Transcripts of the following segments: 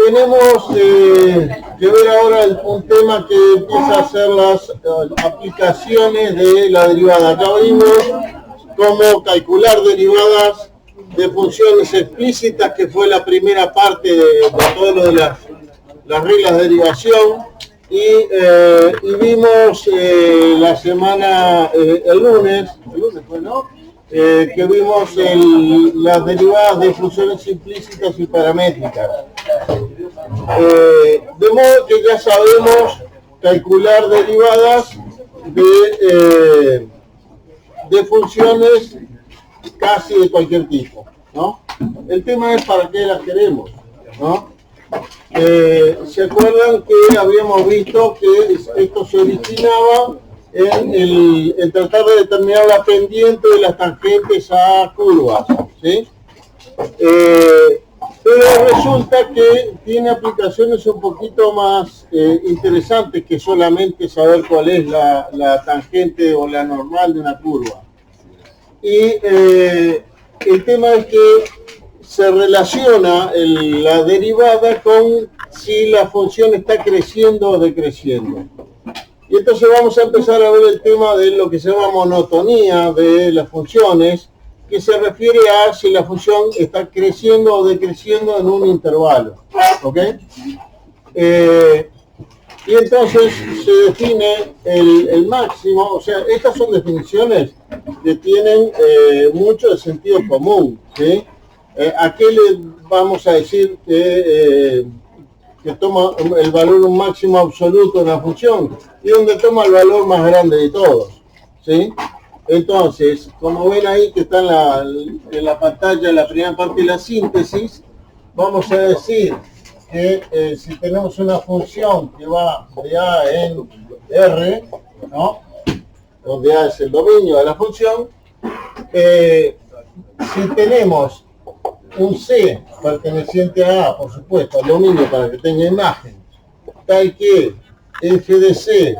tenemos que ver ahora un tema que empieza a ser las aplicaciones de la derivada. Acá vimos cómo calcular derivadas de funciones explícitas, que fue la primera parte de todo lo de las reglas de derivación, y vimos la semana, el lunes fue, ¿no? Que vimos las derivadas de funciones implícitas y paramétricas. De modo que ya sabemos calcular derivadas de funciones casi de cualquier tipo, ¿no? El tema es para qué las queremos, ¿no? ¿Se acuerdan que habíamos visto que esto se originaba en tratar de determinar la pendiente de las tangentes a curvas, ¿sí? Pero resulta que tiene aplicaciones un poquito más interesantes que solamente saber cuál es la tangente o la normal de una curva. Y el tema es que se relaciona la derivada con si la función está creciendo o decreciendo. Y entonces vamos a empezar a ver el tema de lo que se llama monotonía de las funciones, que se refiere a si la función está creciendo o decreciendo en un intervalo. ¿Ok? Y entonces se define el máximo, o sea, estas son definiciones que tienen mucho de sentido común, ¿sí? ¿A qué le vamos a decir que toma el valor un máximo absoluto de una función? Y donde toma el valor más grande de todos, ¿sí? Entonces, como ven ahí que está en la pantalla, la primera parte de la síntesis, vamos a decir que si tenemos una función que va de A en R, ¿no? Donde A es el dominio de la función, si tenemos un C perteneciente a A, por supuesto, al dominio para que tenga imagen, tal que f de C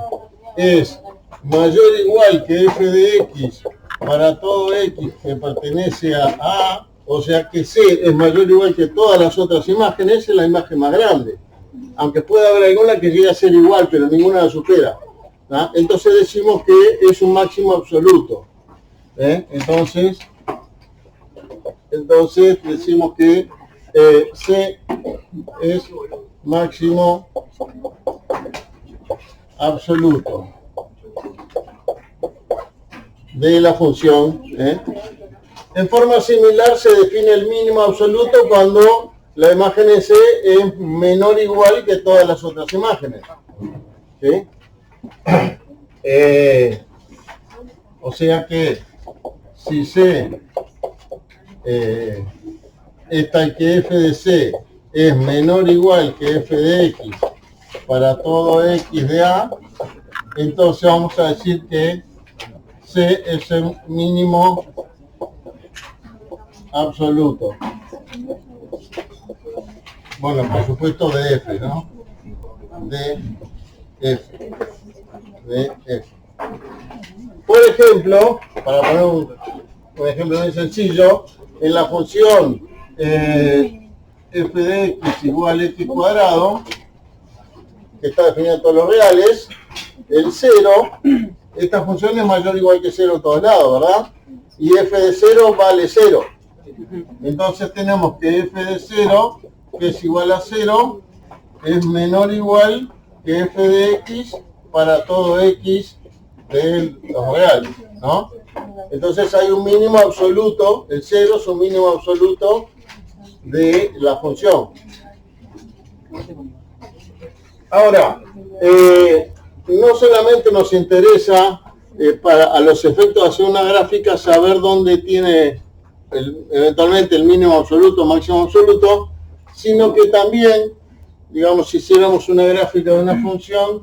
es mayor o igual que f de X para todo X que pertenece a A, o sea que C es mayor o igual que todas las otras imágenes, es la imagen más grande. Aunque pueda haber alguna que llegue a ser igual, pero ninguna la supera, ¿no? Entonces decimos que es un máximo absoluto. Entonces decimos que C es máximo absoluto de la función. En forma similar se define el mínimo absoluto cuando la imagen de C es menor o igual que todas las otras imágenes, ¿sí? O sea que si C es tal que f de C es menor o igual que f de X para todo X de A, entonces vamos a decir que C es el mínimo absoluto. Bueno, por supuesto de F, ¿no? De F. Por ejemplo, para poner un ejemplo muy sencillo, en la función f de X igual a X cuadrado, que está definida en todos los reales, el 0, esta función es mayor o igual que 0 en todos lados, ¿verdad? Y f de 0 vale 0. Entonces tenemos que f de 0, que es igual a 0, es menor o igual que f de X para todo X de los reales, ¿no? Entonces hay un mínimo absoluto, el 0 es un mínimo absoluto de la función. Ahora, no solamente nos interesa a los efectos de hacer una gráfica saber dónde tiene eventualmente el mínimo absoluto, máximo absoluto, sino que también, digamos, si hiciéramos una gráfica de una función,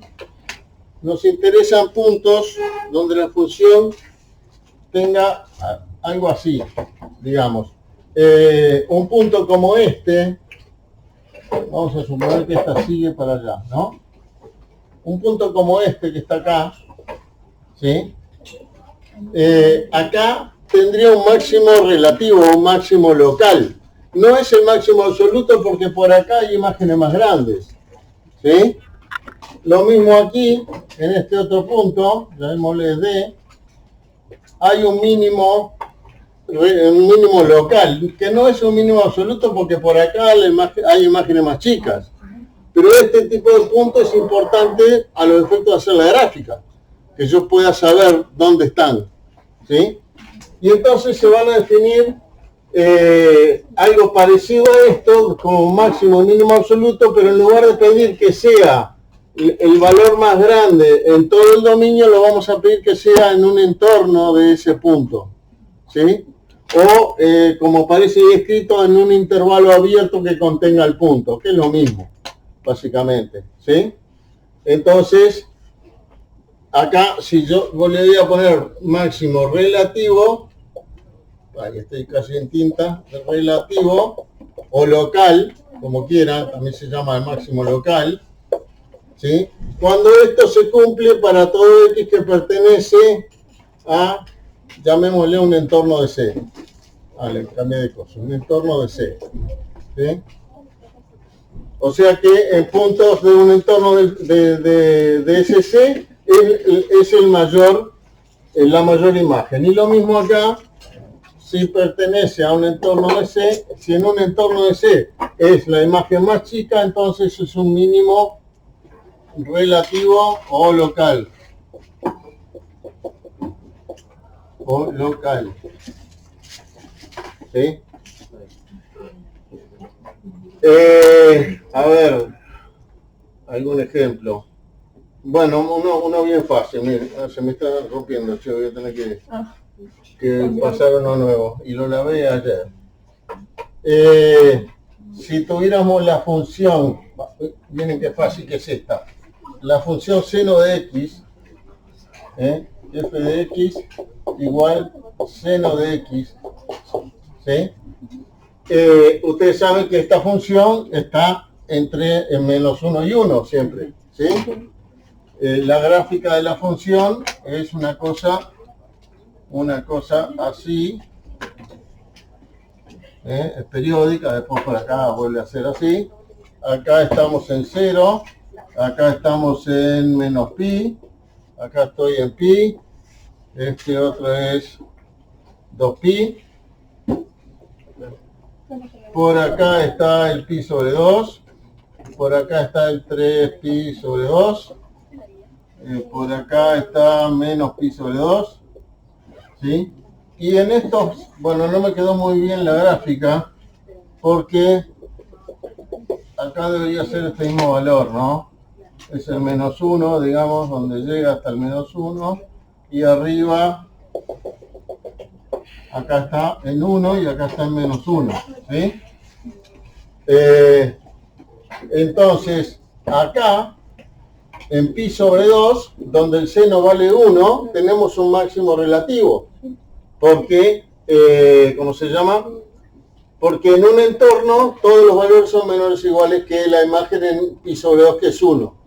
nos interesan puntos donde la función tenga algo así, digamos. Un punto como este, vamos a suponer que esta sigue para allá, ¿no? Un punto como este que está acá, ¿sí? Acá tendría un máximo relativo, un máximo local. no es el máximo absoluto porque por acá hay imágenes más grandes. ¿Sí? Lo mismo aquí, en este otro punto, llamémosle D, hay un mínimo local, que no es un mínimo absoluto porque por acá hay imágenes más chicas. Pero este tipo de punto es importante a los efectos de hacer la gráfica, que yo pueda saber dónde están. ¿Sí? Y entonces se van a definir algo parecido a esto, como máximo mínimo absoluto, pero en lugar de pedir que sea el valor más grande en todo el dominio, lo vamos a pedir que sea en un entorno de ese punto. ¿Sí? O como aparece escrito, en un intervalo abierto que contenga el punto, que es lo mismo, básicamente. ¿Sí? Entonces, acá, si yo le voy a poner máximo relativo, ahí estoy casi en tinta, relativo o local, como quieran, también se llama el máximo local, ¿sí? Cuando esto se cumple para todo X que pertenece a, llamémosle un entorno de C. Vale, cambié de cosa, un entorno de C. ¿Sí? O sea que en puntos de un entorno de SC es el mayor, la mayor imagen. Y lo mismo acá, si pertenece a un entorno de C, si en un entorno de C es la imagen más chica, entonces es un mínimo relativo o local. O local. ¿Sí? A ver, algún ejemplo. Bueno, uno bien fácil, mire, se me está rompiendo, yo voy a tener que pasar uno nuevo, y lo lavé ayer. Si tuviéramos la función, miren qué fácil que es esta, la función seno de x, f de x igual seno de x, ¿sí? Ustedes saben que esta función está entre menos 1 y 1 siempre, ¿sí? La gráfica de la función es una cosa así, es periódica, después por acá vuelve a ser así. Acá estamos en 0, acá estamos en menos pi, acá estoy en pi, este otro es 2pi, por acá está el pi sobre 2, por acá está el 3pi sobre 2, por acá está menos pi sobre 2, ¿sí? Y en estos, bueno, no me quedó muy bien la gráfica, porque acá debería ser este mismo valor, ¿no? Es el menos 1, digamos, donde llega hasta el menos 1, y arriba, acá está en 1 y acá está en menos 1, ¿sí? Entonces, acá, en pi sobre 2, donde el seno vale 1, tenemos un máximo relativo, porque, ¿cómo se llama? Porque en un entorno todos los valores son menores o iguales que la imagen en pi sobre 2, que es 1.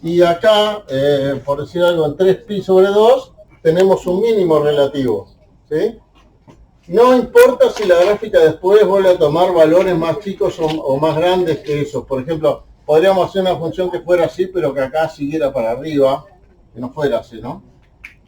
Y acá, por decir algo, en 3pi sobre 2, tenemos un mínimo relativo. ¿Sí? No importa si la gráfica después vuelve a tomar valores más chicos o más grandes que esos. Por ejemplo, podríamos hacer una función que fuera así, pero que acá siguiera para arriba, que no fuera así, ¿no?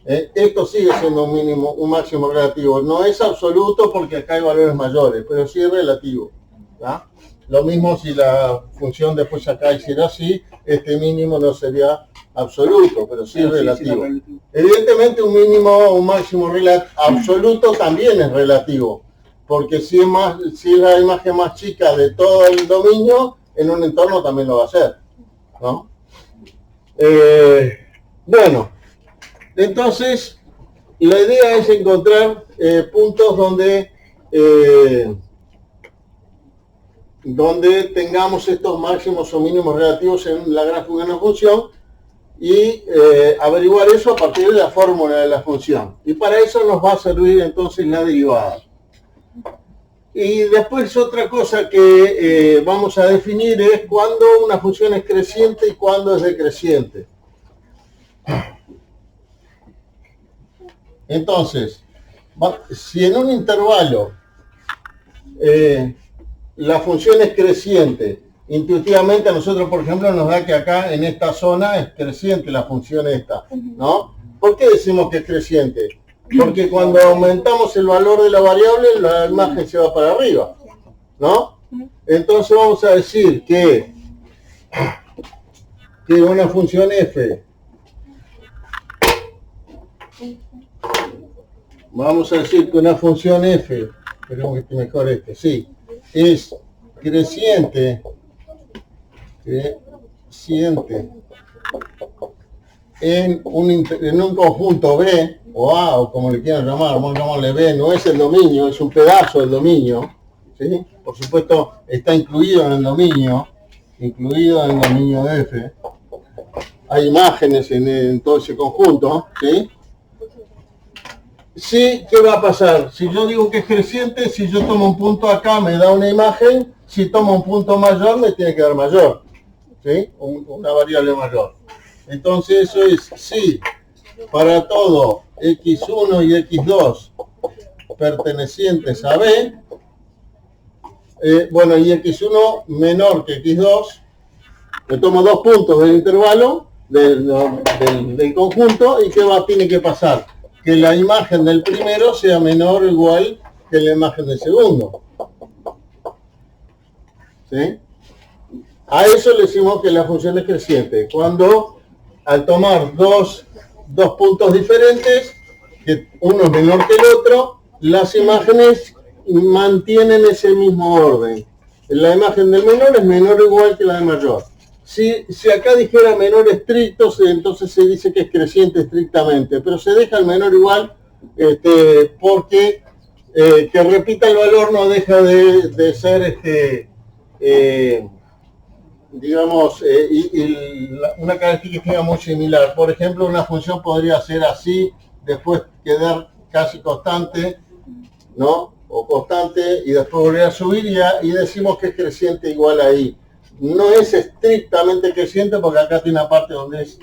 Esto sigue siendo un mínimo, un máximo relativo. No es absoluto porque acá hay valores mayores, pero sí es relativo. ¿Tá? Lo mismo si la función después acá hiciera así, este mínimo no sería absoluto, pero sí es relativo. Evidentemente un mínimo, un máximo absoluto también es relativo, porque si es la imagen más chica de todo el dominio, en un entorno también lo va a ser, ¿no? Bueno, entonces la idea es encontrar puntos donde tengamos estos máximos o mínimos relativos en la gráfica de una función y averiguar eso a partir de la fórmula de la función. Y para eso nos va a servir entonces la derivada. Y después otra cosa que vamos a definir es cuándo una función es creciente y cuándo es decreciente. Entonces, si en un intervalo la función es creciente. Intuitivamente a nosotros, por ejemplo, nos da que acá en esta zona es creciente la función esta, ¿no? ¿Por qué decimos que es creciente? Porque cuando aumentamos el valor de la variable, la imagen se va para arriba, ¿no? Entonces vamos a decir que una función f, vamos a decir que una función f, esperemos que esté mejor sí, es creciente en un conjunto B, o A, o como le quieran llamar, vamos a llamarle B, no es el dominio, es un pedazo del dominio, ¿sí? Por supuesto, está incluido en el dominio de F. Hay imágenes en todo ese conjunto, ¿sí? Sí, ¿qué va a pasar? Si yo digo que es creciente, si yo tomo un punto acá me da una imagen, si tomo un punto mayor me tiene que dar mayor, ¿sí? Una variable mayor. Entonces eso es sí, para todo x1 y x2 pertenecientes a B, bueno, y x1 menor que x2, me tomo dos puntos del intervalo del conjunto y ¿qué tiene que pasar? Que la imagen del primero sea menor o igual que la imagen del segundo. ¿Sí? A eso le decimos que la función es creciente. Cuando al tomar dos puntos diferentes, que uno es menor que el otro, las imágenes mantienen ese mismo orden. La imagen del menor es menor o igual que la del mayor. Si acá dijera menor estricto, entonces se dice que es creciente estrictamente, pero se deja el menor igual porque que repita el valor no deja de ser, digamos, una característica muy similar. Por ejemplo, una función podría ser así, después quedar casi constante, ¿no? O constante, y después volver a subir y decimos que es creciente igual ahí. No es estrictamente creciente porque acá tiene una parte donde es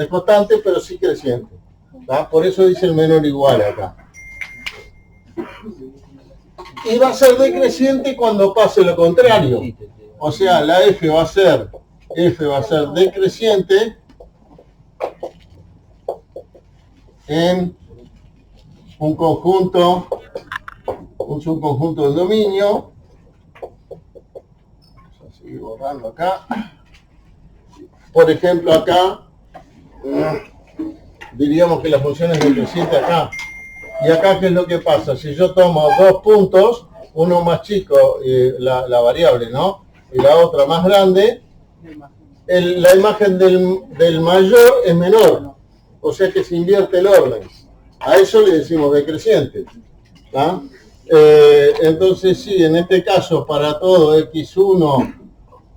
constante, pero sí creciente, ¿tá? Por eso dice el menor igual acá. Y va a ser decreciente cuando pase lo contrario. O sea, la f va a ser decreciente en un subconjunto del dominio. Vamos a seguir borrando acá. Por ejemplo, acá diríamos que la función es decreciente acá. Y acá, ¿qué es lo que pasa? Si yo tomo dos puntos, uno más chico, la variable, ¿no? Y la otra más grande, la imagen del mayor es menor. O sea que se invierte el orden. A eso le decimos decreciente, ¿tá? Entonces sí, en este caso para todo x1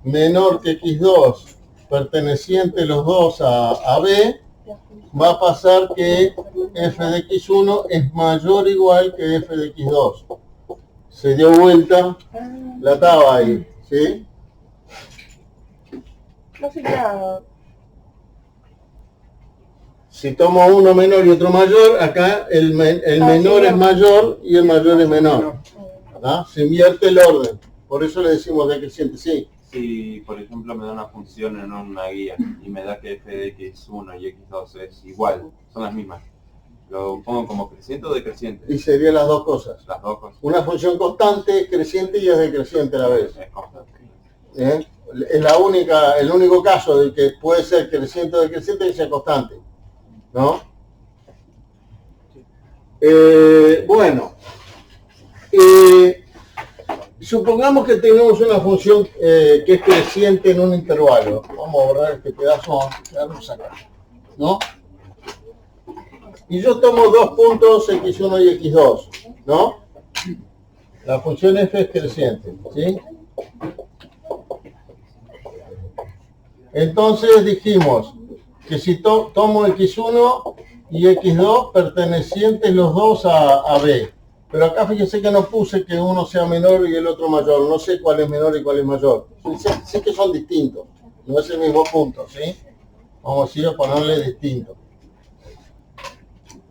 menor que x2 perteneciente los dos a B, va a pasar que f de x1 es mayor o igual que f de x2. Se dio vuelta la tabla ahí, ¿sí? No sé nada. Si tomo uno menor y otro mayor, acá el menor es mayor y el mayor es menor, ¿no? Se invierte el orden, por eso le decimos decreciente, sí. Si, por ejemplo, me da una función en una guía y me da que f de x1 y x2 es igual, son las mismas, ¿lo pongo como creciente o decreciente? Y serían las dos cosas. Las dos cosas. Una función constante, creciente y es decreciente a la vez. Es constante. Es el único caso de que puede ser creciente o decreciente y sea constante, ¿no? Bueno, supongamos que tenemos una función que es creciente en un intervalo. Vamos a borrar este pedazo, vamos a quedarnos acá, ¿no? Y yo tomo dos puntos x1 y x2, ¿no? La función f es creciente, ¿sí? Entonces dijimos que si tomo x1 y x2 pertenecientes los dos a B. Pero acá fíjense que no puse que uno sea menor y el otro mayor. No sé cuál es menor y cuál es mayor. Sí que son distintos. No es el mismo punto, ¿sí? Vamos a ir a ponerle distinto.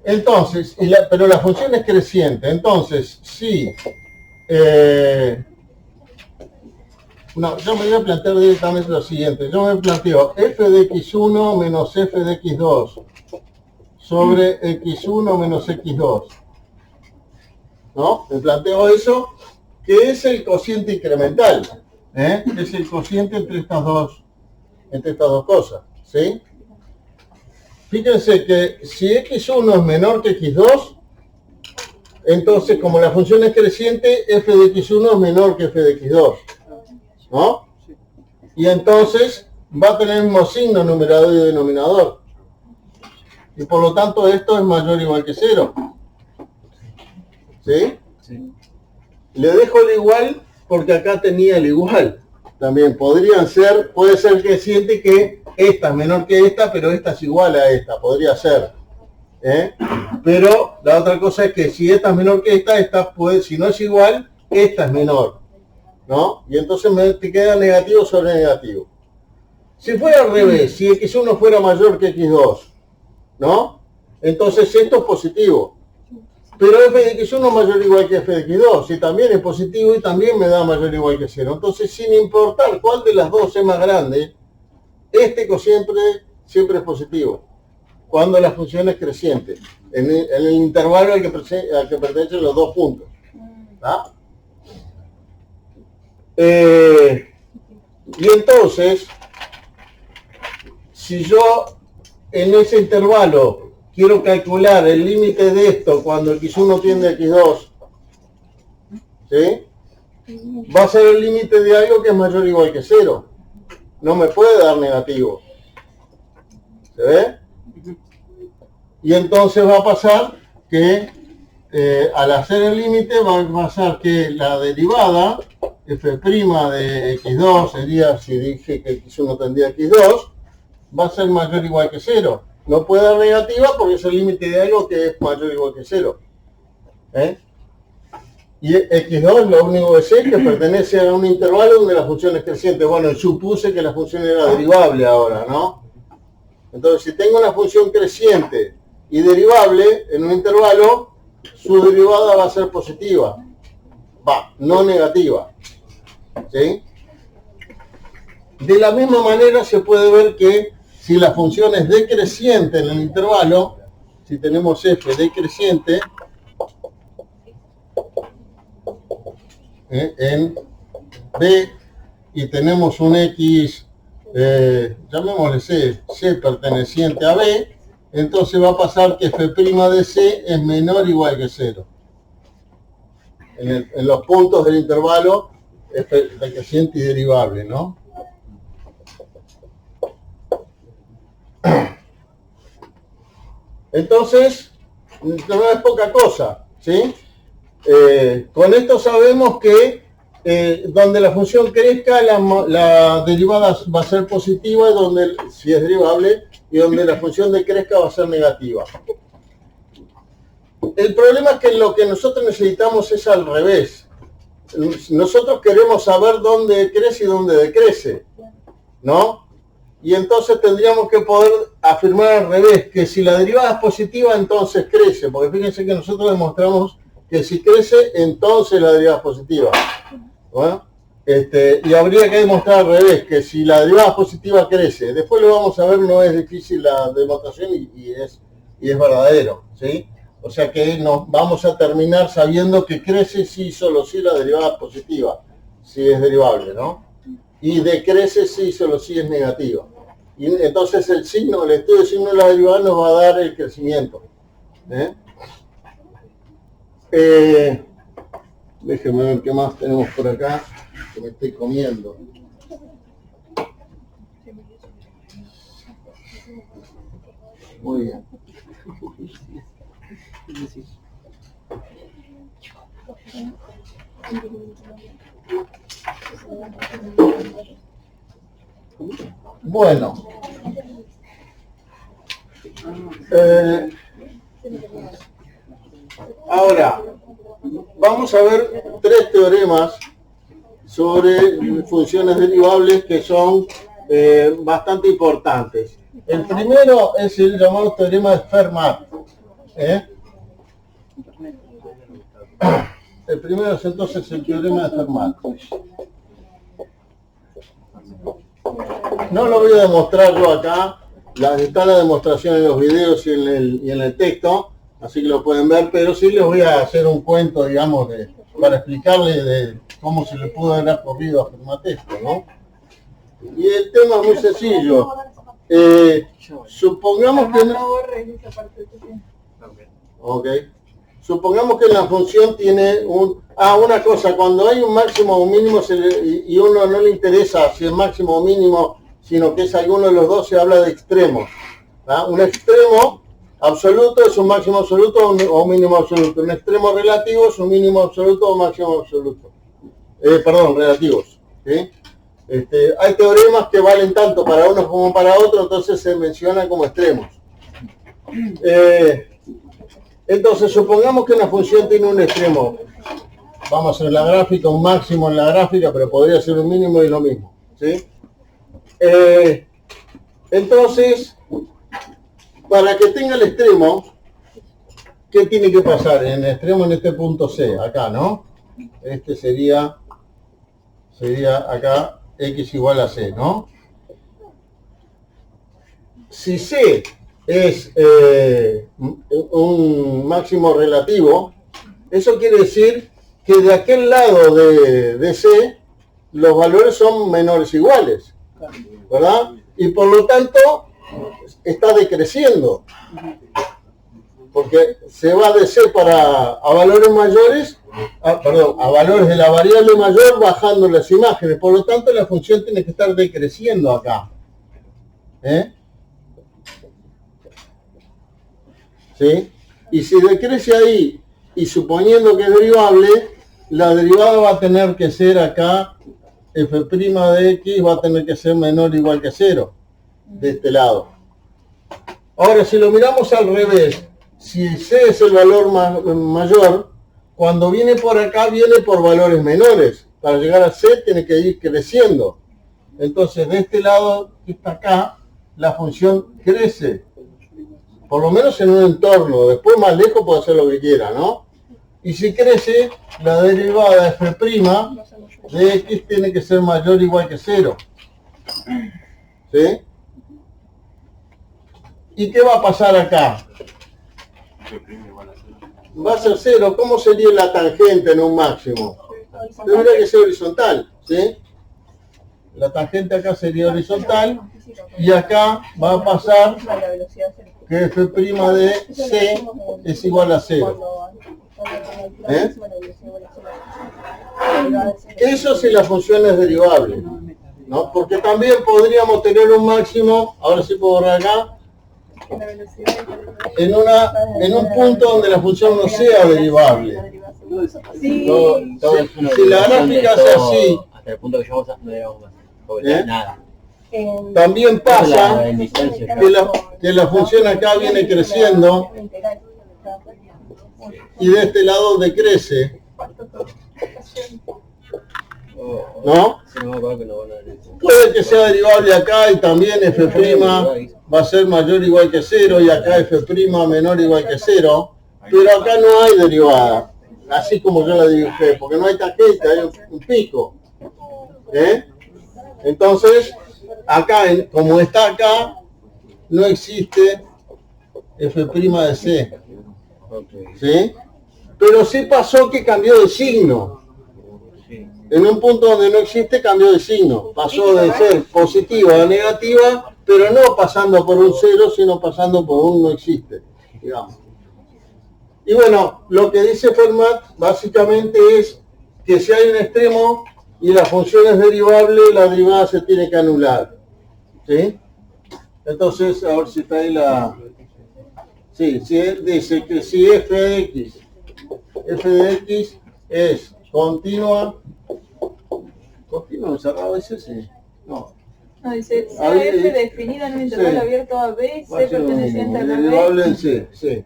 Entonces, pero la función es creciente. Entonces, si No, yo me voy a plantear directamente lo siguiente. Yo me planteo f de x1 menos f de x2 sobre x1 menos x2. ¿No? Me planteo eso, que es el cociente incremental. Es el cociente entre estas dos cosas. ¿Sí? Fíjense que si x1 es menor que x2, entonces como la función es creciente, f de x1 es menor que f de x2. ¿No? Y entonces va a tener el mismo signo numerador y denominador. Y por lo tanto esto es mayor o igual que 0. ¿Sí? Sí. Le dejo el igual porque acá tenía el igual. También puede ser creciente que esta es menor que esta, pero esta es igual a esta, podría ser. Pero la otra cosa es que si esta es menor que esta puede, si no es igual, esta es menor. ¿No? Y entonces te queda negativo sobre negativo. Si fuera al revés, si x1 fuera mayor que x2, ¿no? Entonces esto es positivo. Pero f de x1 es mayor o igual que f de x2, si también es positivo y también me da mayor o igual que 0. Entonces, sin importar cuál de las dos es más grande, este cociente siempre es positivo, cuando la función es creciente, en el intervalo al que pertenecen los dos puntos. ¿Ah? Y entonces, si yo en ese intervalo quiero calcular el límite de esto cuando x1 tiende a x2, ¿sí? Va a ser el límite de algo que es mayor o igual que 0. No me puede dar negativo. ¿Se ve? Y entonces va a pasar que al hacer el límite va a pasar que la derivada f' de x2 sería, si dije que x1 tendría a x2, va a ser mayor o igual que 0. No puede dar negativa porque es el límite de algo que es mayor o igual que 0. Y x2 lo único que sé es que pertenece a un intervalo donde la función es creciente. Bueno, supuse que la función era derivable ahora, ¿no? Entonces, si tengo una función creciente y derivable en un intervalo, su derivada va a ser positiva. No negativa. ¿Sí? De la misma manera se puede ver que si la función es decreciente en el intervalo, si tenemos f decreciente en B y tenemos un x, llamémosle C perteneciente a B, entonces va a pasar que f' de C es menor o igual que 0. En los puntos del intervalo f decreciente y derivable, ¿no? Entonces, no es poca cosa, ¿sí? Con esto sabemos que donde la función crezca, la derivada va a ser positiva, si es derivable, y donde la función decrezca va a ser negativa. El problema es que lo que nosotros necesitamos es al revés. Nosotros queremos saber dónde crece y dónde decrece, ¿no? Y entonces tendríamos que poder afirmar al revés, que si la derivada es positiva, entonces crece, porque fíjense que nosotros demostramos que si crece, entonces la derivada es positiva. ¿Bueno? Y habría que demostrar al revés, que si la derivada es positiva, crece. Después lo vamos a ver, no es difícil la demostración y es verdadero, ¿sí? O sea que nos vamos a terminar sabiendo que crece si solo si la derivada es positiva, si es derivable, ¿no? Y decrece si solo si es negativa. Y entonces el estudio del signo de la derivada nos va a dar el crecimiento. Déjenme ver qué más tenemos por acá, que me estoy comiendo. Muy bien. Bueno. Ahora, vamos a ver 3 teoremas sobre funciones derivables que son bastante importantes. El primero es el llamado teorema de Fermat. El primero es entonces el teorema de Fermat. No lo voy a demostrar yo acá, está la demostración en los videos y en el texto, así que lo pueden ver, pero sí les voy a hacer un cuento, digamos, para explicarles de cómo se le pudo haber ocurrido a Fermat esto, ¿no? Y el tema es muy sencillo. Supongamos que... Supongamos que la función tiene una cosa, cuando hay un máximo o un mínimo y uno no le interesa si es máximo o mínimo, sino que es alguno de los dos, se habla de extremos. Un extremo absoluto es un máximo absoluto o un mínimo absoluto. Un extremo relativo es un mínimo absoluto o máximo absoluto. Relativos. ¿Sí? Hay teoremas que valen tanto para uno como para otro, entonces se mencionan como extremos. Entonces, supongamos que una función tiene un extremo. Vamos a hacer la gráfica, un máximo en la gráfica, pero podría ser un mínimo y lo mismo. ¿Sí? Entonces, para que tenga el extremo, ¿qué tiene que pasar? En el extremo, en este punto C, acá, ¿no? Este sería acá x igual a C, ¿no? Si C es un máximo relativo, eso quiere decir que de aquel lado de C los valores son menores o iguales, ¿verdad? Y por lo tanto está decreciendo, porque se va de C a valores mayores, a valores de la variable mayor bajando las imágenes, por lo tanto la función tiene que estar decreciendo acá. ¿Sí? Y si decrece ahí, y suponiendo que es derivable, la derivada va a tener que ser acá, f' de x va a tener que ser menor o igual que 0, de este lado. Ahora, si lo miramos al revés, si c es el valor mayor, cuando viene por acá, viene por valores menores. Para llegar a c tiene que ir creciendo. Entonces, de este lado, que está acá, la función crece. Por lo menos en un entorno, después más lejos puede hacer lo que quiera, ¿no? Y si crece, la derivada de f' de x tiene que ser mayor o igual que 0. ¿Sí? ¿Y qué va a pasar acá? Va a ser 0. ¿Cómo sería la tangente en un máximo? Tendría que ser horizontal, ¿sí? La tangente acá sería horizontal y acá va a pasar que f' de c es igual a 0. Eso si la función es derivable, ¿no? Porque también podríamos tener un máximo, ahora sí puedo borrar acá, en un punto donde la función no sea derivable. Si la gráfica es así, hasta el punto que llegamos no llegamos más. Nada. También pasa que la función acá viene creciendo y de este lado decrece, ¿no? Puede que sea derivable acá y también f' va a ser mayor o igual que 0 y acá f' menor o igual que 0, pero acá no hay derivada, así como yo la dibujé, porque no hay tangente, hay un pico. Entonces, acá, como está acá, no existe f' de c. ¿Sí? Pero sí pasó que cambió de signo. En un punto donde no existe, cambió de signo. Pasó de ser positiva a negativa, pero no pasando por un 0, sino pasando por un no existe, digamos. Y bueno, lo que dice Fermat básicamente es que si hay un extremo y la función es derivable, la derivada se tiene que anular. ¿Sí? Entonces, a ver si está ahí la... Sí, dice que si f de x es continua encerrado, dice sí. No. No, dice, sea f definida en un intervalo abierto a b, c perteneciente a b. Derivable en c, sí.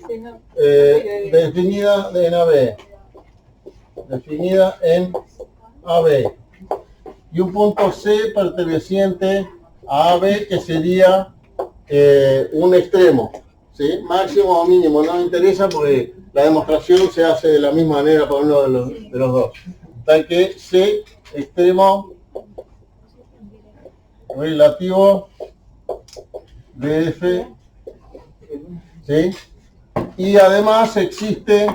Sí, no. Definida en AB. Definida en AB. Y un punto C perteneciente a AB que sería un extremo. ¿Sí? Máximo o mínimo, no me interesa porque la demostración se hace de la misma manera para uno de los dos. Tal que C extremo relativo de F, ¿sí? Y además existe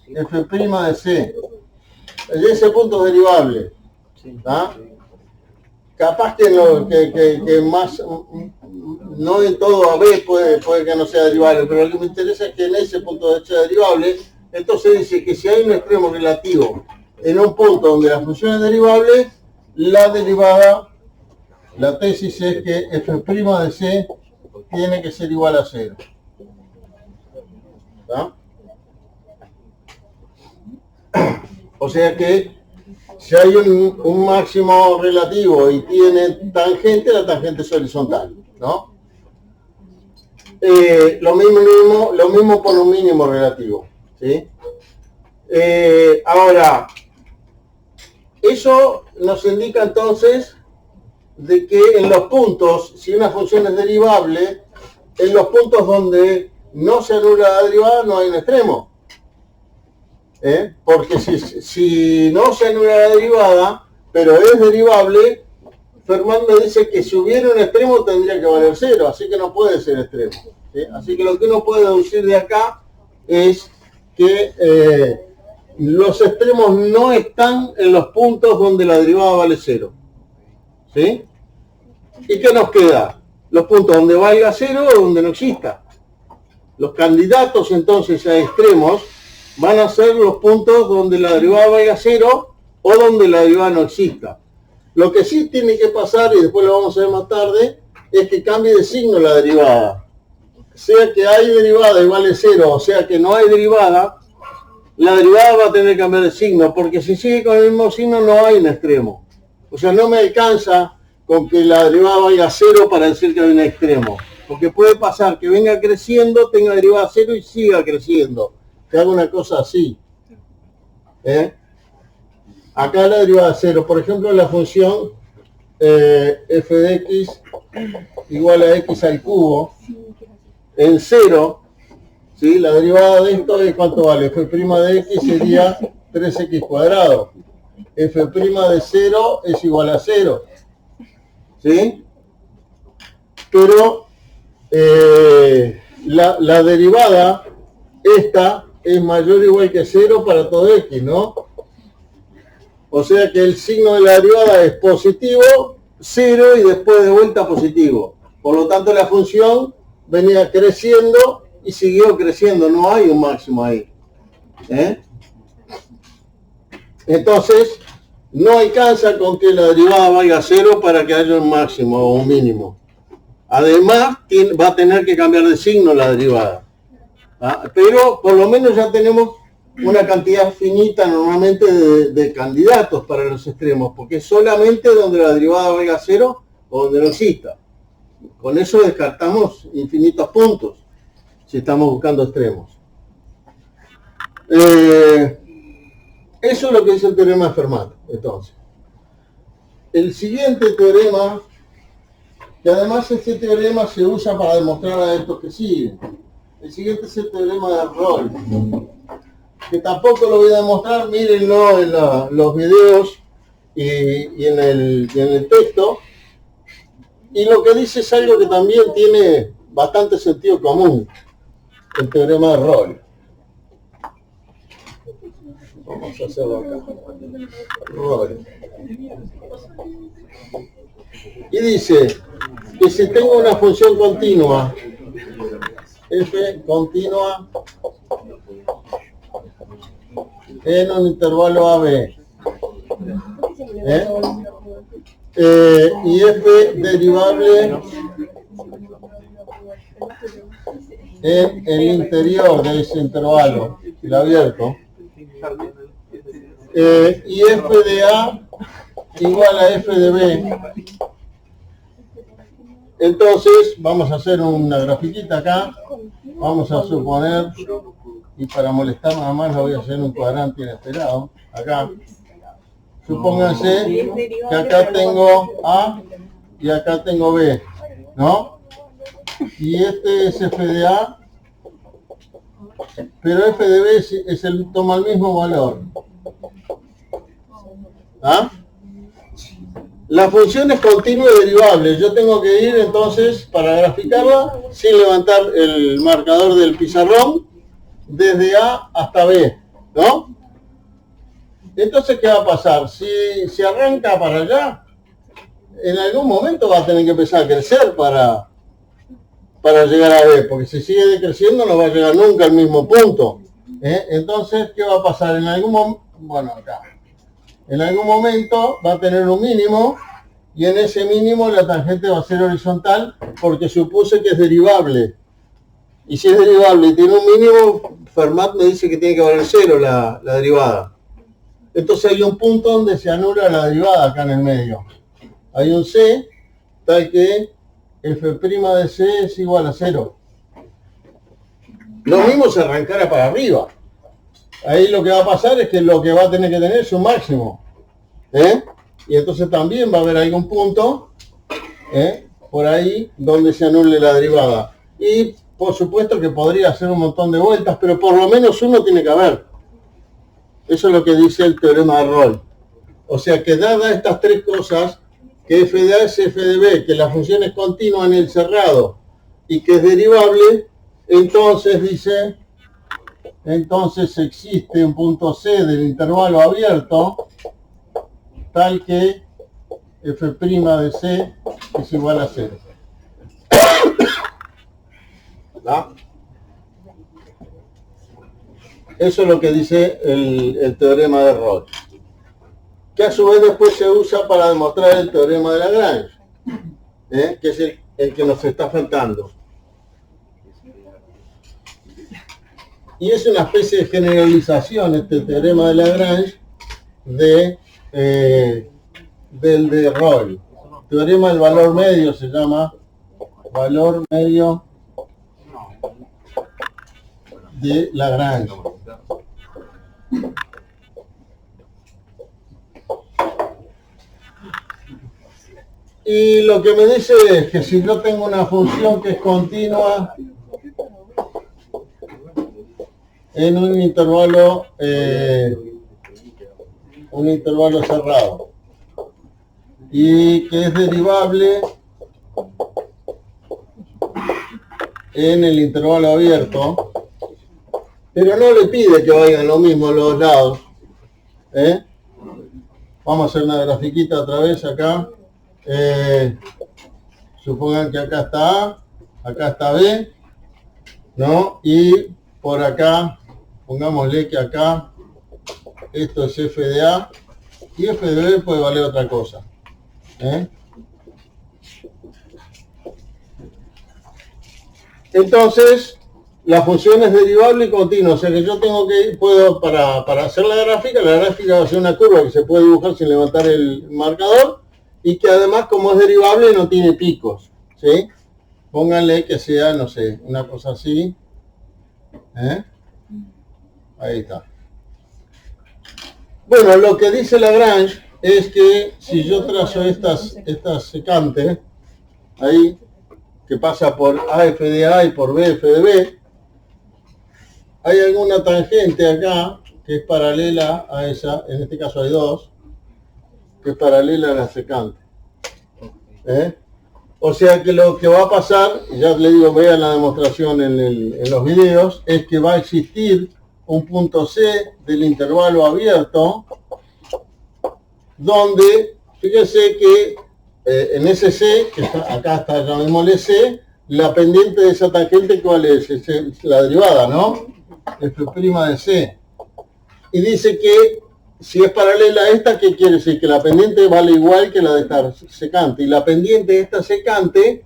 F' de C. Ese punto es derivable. ¿Ah? Capaz que, que más, no en todo a B puede que no sea derivable, pero lo que me interesa es que en ese punto de sea derivable, entonces dice que si hay un extremo relativo en un punto donde la función es derivable, la derivada, la tesis es que F' de C tiene que ser igual a 0. ¿Ah? O sea que si hay un máximo relativo y tiene tangente, la tangente es horizontal, ¿no? Lo mismo por un mínimo relativo, ¿sí? Ahora, eso nos indica entonces de que en los puntos, si una función es derivable, en los puntos donde no se anula la derivada no hay un extremo. Porque si no se anula la derivada, pero es derivable, Fermat me dice que si hubiera un extremo tendría que valer 0, así que no puede ser extremo, ¿sí? Así que lo que uno puede deducir de acá es que los extremos no están en los puntos donde la derivada vale 0, ¿sí? ¿Y qué nos queda? Los puntos donde valga 0 o donde no exista. Los candidatos entonces a extremos van a ser los puntos donde la derivada valga 0 o donde la derivada no exista. Lo que sí tiene que pasar, y después lo vamos a ver más tarde, es que cambie de signo la derivada. Sea que hay derivada y vale 0, o sea que no hay derivada, la derivada va a tener que cambiar de signo, porque si sigue con el mismo signo no hay un extremo. O sea, no me alcanza con que la derivada valga 0 para decir que hay un extremo. Porque puede pasar que venga creciendo, tenga derivada 0 y siga creciendo. Que haga una cosa así. Acá la derivada 0, por ejemplo, la función f de x igual a x al cubo, en 0, ¿sí? La derivada de esto es cuánto vale, f' de x sería 3x cuadrado, f' de 0 es igual a 0, ¿sí? Pero la derivada, esta, es mayor o igual que 0 para todo x, ¿no? O sea que el signo de la derivada es positivo, 0 y después de vuelta positivo. Por lo tanto, la función venía creciendo y siguió creciendo. No hay un máximo ahí. Entonces, no alcanza con que la derivada valga 0 para que haya un máximo o un mínimo. Además, va a tener que cambiar de signo la derivada. Pero por lo menos ya tenemos una cantidad finita normalmente de candidatos para los extremos, porque es solamente donde la derivada valga 0 o donde no exista. Con eso descartamos infinitos puntos, si estamos buscando extremos. Eso es lo que dice el teorema de Fermat, entonces. El siguiente teorema, que además este teorema se usa para demostrar a estos que siguen. El siguiente es el teorema de Rolle, que tampoco lo voy a demostrar, mírenlo en los videos y en el texto. Y lo que dice es algo que también tiene bastante sentido común, el teorema de Rolle. Vamos a hacerlo acá. Rolle. Y dice que si tengo una función continua, f continua en un intervalo AB, y f derivable en el interior de ese intervalo, el abierto, y f de A igual a f de B. Entonces vamos a hacer una grafiquita acá. Vamos a suponer, y para molestar nada más lo voy a hacer en un cuadrante inesperado, acá. Supónganse que acá tengo A y acá tengo B, ¿no? Y este es f de A pero f de b toma el mismo valor. ¿Ah? La función es continua y derivable. Yo tengo que ir entonces, para graficarla, sin levantar el marcador del pizarrón, desde A hasta B, ¿no? Entonces, ¿qué va a pasar? Si se arranca para allá, en algún momento va a tener que empezar a crecer para llegar a B, porque si sigue decreciendo no va a llegar nunca al mismo punto. Entonces, ¿qué va a pasar? En algún momento va a tener un mínimo, y en ese mínimo la tangente va a ser horizontal, porque supuse que es derivable. Y si es derivable y tiene un mínimo, Fermat me dice que tiene que valer 0 la derivada. Entonces hay un punto donde se anula la derivada acá en el medio. Hay un C, tal que f' de C es igual a 0. Lo mismo se arrancara para arriba. Ahí lo que va a pasar es que lo que va a tener que tener es un máximo. Y entonces también va a haber algún punto por ahí donde se anule la derivada. Y por supuesto que podría hacer un montón de vueltas, pero por lo menos uno tiene que haber. Eso es lo que dice el teorema de Rolle. O sea que dadas estas tres cosas, que f de A es f de B, que la función es continua en el cerrado y que es derivable, entonces dice, entonces existe un punto C del intervalo abierto tal que f' de C es igual a 0. ¿Va? Eso es lo que dice el teorema de Rolle, que a su vez después se usa para demostrar el teorema de Lagrange, que es el que nos está faltando. Y es una especie de generalización este teorema de Lagrange del de Rolle. Teorema del valor medio se llama, valor medio de Lagrange. Y lo que me dice es que si yo tengo una función que es continua en un intervalo cerrado y que es derivable en el intervalo abierto, pero no le pide que vayan lo mismo a los lados. Vamos a hacer una grafiquita otra vez acá. Supongan que acá está A, acá está B, ¿no? Y por acá, pongámosle que acá esto es f de A y f de B puede valer otra cosa. Entonces, la función es derivable y continua, o sea que yo tengo que ir, para hacer la gráfica va a ser una curva que se puede dibujar sin levantar el marcador y que además, como es derivable, no tiene picos, ¿sí? Pónganle que sea, no sé, una cosa así. Ahí está. Bueno, lo que dice Lagrange es que si yo trazo estas secantes, ahí, que pasa por AF de A y por BF de B, hay alguna tangente acá que es paralela a esa, en este caso hay dos, que es paralela a la secante. O sea que lo que va a pasar, ya le digo, vean la demostración en los videos, es que va a existir un punto C del intervalo abierto, donde, fíjense que en ese C, que acá está, llamémosle C, la pendiente de esa tangente, ¿cuál es? Es la derivada, ¿no? F' de C. Y dice que si es paralela a esta, ¿qué quiere decir? Que la pendiente vale igual que la de esta secante. Y la pendiente de esta secante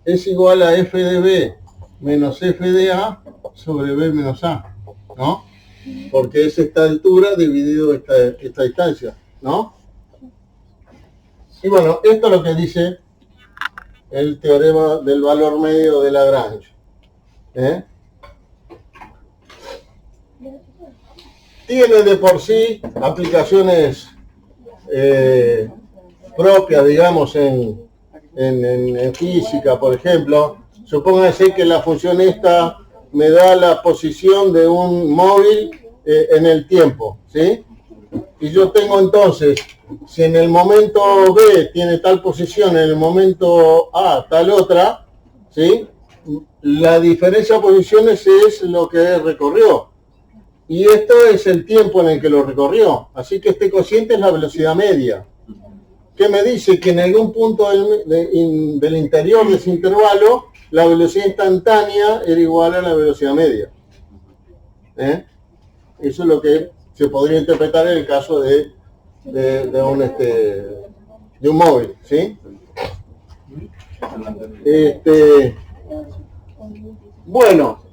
es igual a f de B menos f de A sobre B menos A, ¿no? Porque es esta altura dividido esta distancia, ¿no? Y bueno, esto es lo que dice el teorema del valor medio de Lagrange. Tiene de por sí aplicaciones propias, digamos, en física, por ejemplo. Supóngase que la función esta me da la posición de un móvil en el tiempo, ¿sí? Y yo tengo entonces, si en el momento B tiene tal posición, en el momento A tal otra, ¿sí? La diferencia de posiciones es lo que recorrió. Y esto es el tiempo en el que lo recorrió. Así que este cociente es la velocidad media. ¿Qué me dice? Que en algún punto del interior de ese intervalo, la velocidad instantánea era igual a la velocidad media. Eso es lo que se podría interpretar en el caso de un móvil, ¿sí? Bueno,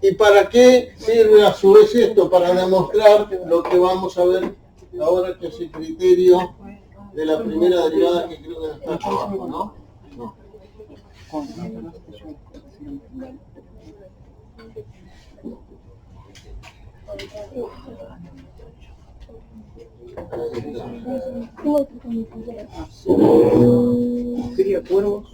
¿y para qué sirve a su vez esto? Para demostrar lo que vamos a ver ahora, que es el criterio de la primera derivada, que creo que no está acá abajo, ¿no? No. Cría cuervos.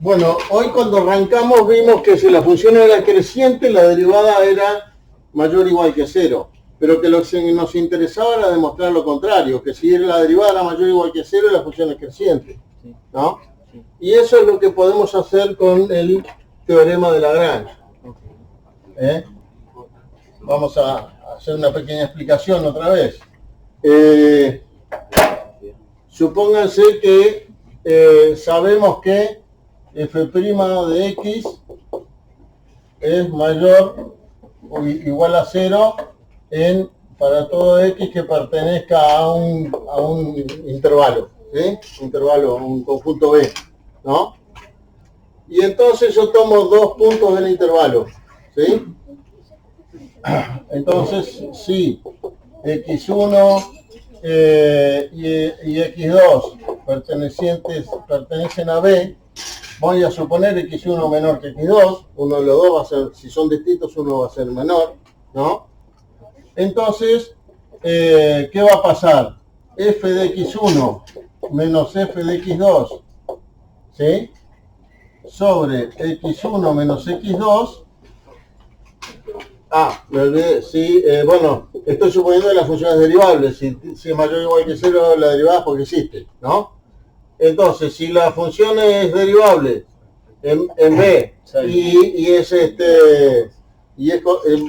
Bueno, hoy cuando arrancamos vimos que si la función era creciente, la derivada era mayor o igual que 0. Pero que lo que nos interesaba era demostrar lo contrario, que si la derivada era mayor o igual que 0, la función es creciente, ¿no? Y eso es lo que podemos hacer con el teorema de Lagrange. Vamos a hacer una pequeña explicación otra vez. Supónganse que sabemos que f' de x es mayor o igual a 0 para todo x que pertenezca a un intervalo, ¿sí? Intervalo, un conjunto B, ¿no? Y entonces yo tomo dos puntos del intervalo, ¿sí? Entonces, si x1 y x2 pertenecen a B, voy a suponer x1 menor que x2, uno de los dos va a ser, si son distintos, uno va a ser menor, ¿no? Entonces, ¿qué va a pasar? F de x1 menos f de x2, ¿sí? Sobre x1 menos x2. Me olvidé, sí, bueno, estoy suponiendo que las funciones derivables, si es mayor o igual que 0, la derivada es porque existe, ¿no? Entonces, si la función es derivable en B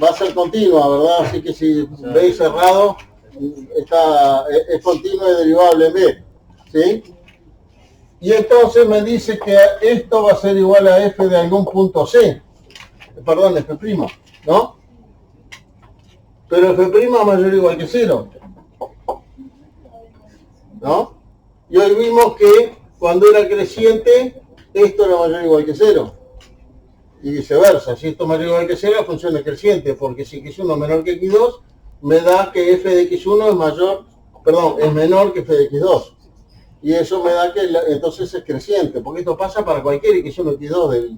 va a ser continua, ¿verdad? Así que si B cerrado es continua y derivable en B, ¿sí? Y entonces me dice que esto va a ser igual a f de algún punto C, perdón, f', ¿no? Pero f' mayor o igual que 0, ¿no? Y hoy vimos que cuando era creciente, esto era mayor o igual que 0. Y viceversa, si esto es mayor o igual que 0, la función es creciente, porque si x1 es menor que x2, me da que f de x1 es menor que f de x2. Y eso me da que entonces es creciente, porque esto pasa para cualquier x1 x2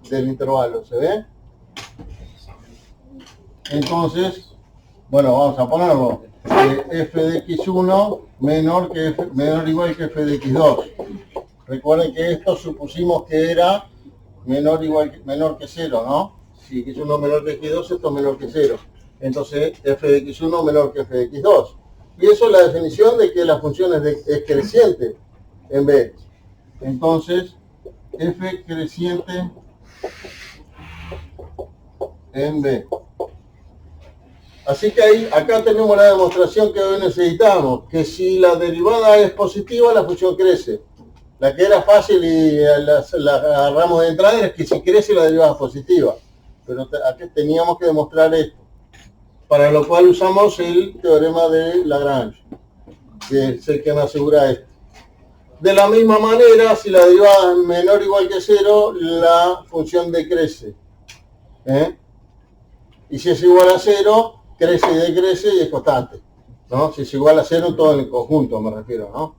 del intervalo, ¿se ve? Entonces, bueno, vamos a ponerlo. F de x1 menor o igual que f de x2. Recuerden que esto supusimos que era menor que 0, ¿no? Si x1 menor que x2, esto es menor que 0. Entonces, f de x1 menor que f de x2. Y eso es la definición de que la función es creciente en B. Entonces, f creciente en B. Así que acá tenemos la demostración que hoy necesitamos, que si la derivada es positiva, la función crece. La que era fácil y la agarramos de entrada es que si crece la derivada es positiva. Pero aquí teníamos que demostrar esto, para lo cual usamos el teorema de Lagrange, que es el que me asegura esto. De la misma manera, si la derivada es menor o igual que 0, la función decrece. Y si es igual a 0, crece y decrece y es constante, ¿no? Si es igual a 0, todo en el conjunto me refiero, ¿no?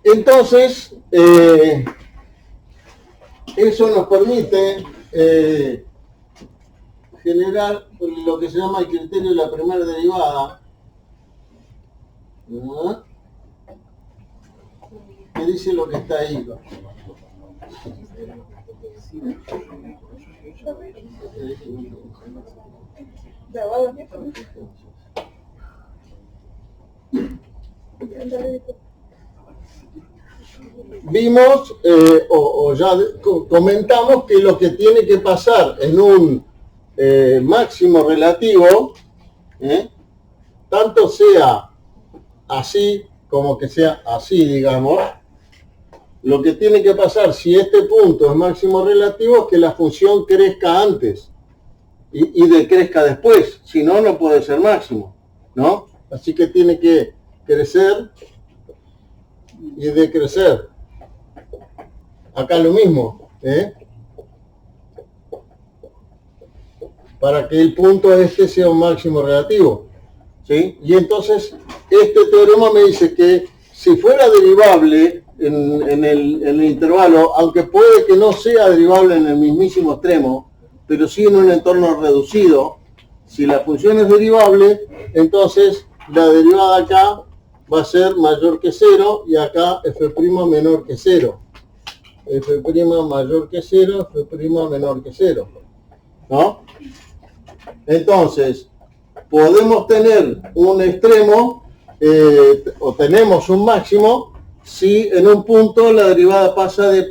Entonces, eso nos permite generar lo que se llama el criterio de la primera derivada. ¿No? ¿Qué dice lo que está ahí? Vimos o ya comentamos que lo que tiene que pasar en un máximo relativo, tanto sea así como que sea así, digamos, lo que tiene que pasar si este punto es máximo relativo es que la función crezca antes y decrezca después, si no, no puede ser máximo, ¿no? Así que tiene que crecer y decrecer. Acá lo mismo, para que el punto este sea un máximo relativo, ¿sí? Y entonces este teorema me dice que si fuera derivable en el intervalo, aunque puede que no sea derivable en el mismísimo extremo, pero sí en un entorno reducido, si la función es derivable, entonces la derivada acá va a ser mayor que 0 y acá f' menor que 0. F' mayor que 0, f' menor que 0. ¿No? Entonces, podemos tener un extremo o tenemos un máximo si en un punto la derivada pasa de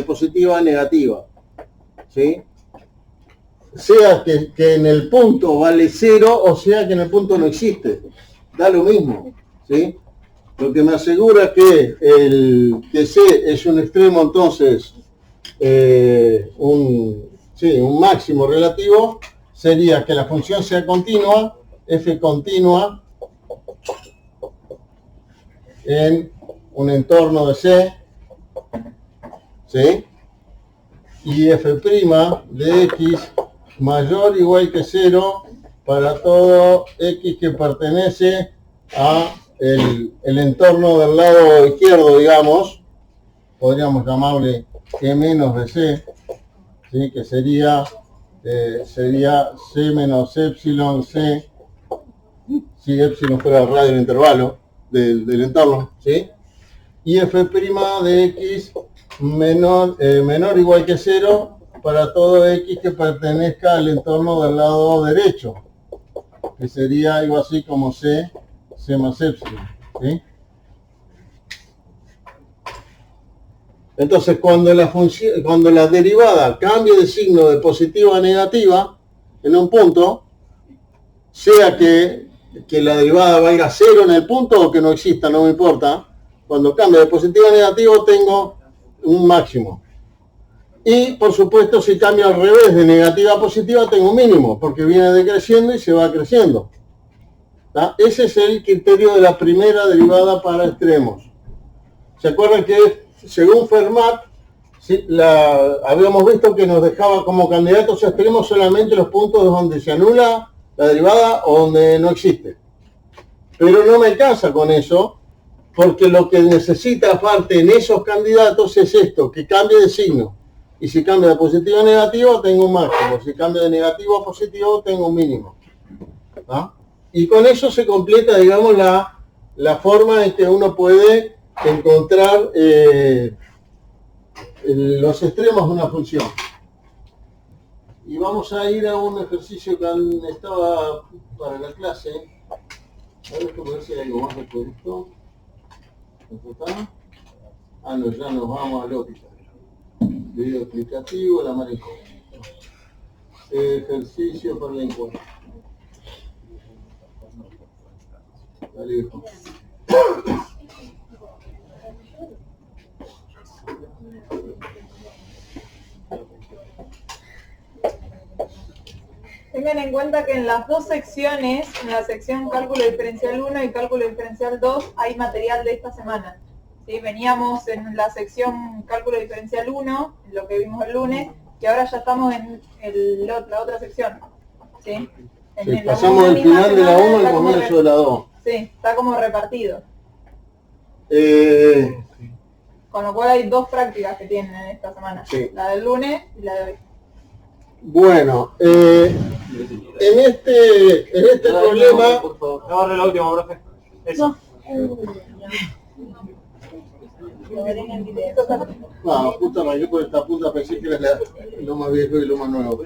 positiva a negativa. ¿Sí? Sea que en el punto vale 0 o sea que en el punto no existe. Da lo mismo. ¿Sí? Lo que me asegura que que C es un extremo, entonces, un máximo relativo, sería que la función sea continua, f continua, en un entorno de C, ¿sí? Y f' de x mayor o igual que 0 para todo x que pertenece a el entorno del lado izquierdo, digamos, podríamos llamarle E menos de C, ¿sí? Que sería C menos epsilon C, si epsilon fuera el radio del intervalo del entorno, ¿sí? Y f' de x menor o igual que 0 para todo x que pertenezca al entorno del lado derecho, que sería algo así como C más epsilon, ¿sí? Entonces, cuando la derivada cambie de signo de positiva a negativa en un punto, sea que la derivada valga 0 en el punto o que no exista, no me importa, cuando cambie de positivo a negativo tengo un máximo. Y, por supuesto, si cambia al revés, de negativa a positiva, tengo un mínimo, porque viene decreciendo y se va creciendo. ¿Tá? Ese es el criterio de la primera derivada para extremos. ¿Se acuerdan que según Fermat, ¿sí? Habíamos visto que nos dejaba como candidatos a extremos solamente los puntos donde se anula la derivada o donde no existe? Pero no me alcanza con eso, porque lo que necesita aparte en esos candidatos es esto, que cambie de signo. Y si cambia de positivo a negativo, tengo un máximo. Si cambia de negativo a positivo, tengo un mínimo. ¿Ah? Y con eso se completa, digamos, la forma en que uno puede encontrar los extremos de una función. Y vamos a ir a un ejercicio que estaba para la clase. A ver si hay algo más después de esto. ¿Está? Ah, no, ya nos vamos a lógica. Video explicativo, la mariposa. Ejercicio para la encuesta. Dale, hijo. Tengan en cuenta que en las dos secciones, en la sección cálculo diferencial 1 y cálculo diferencial 2, hay material de esta semana. ¿Sí? Veníamos en la sección cálculo diferencial 1, lo que vimos el lunes, y ahora ya estamos en la otra sección. ¿Sí? Pasamos del final de la 1 al comienzo de la 2. Sí, está como repartido. Con lo cual hay dos prácticas que tienen en esta semana. Sí. La del lunes y la de hoy. Bueno, en este problema, Por favor. Agarre la última, profe. Eso. no, justo arranqué por esta punta, pensé que era lo más viejo y lo más nuevo.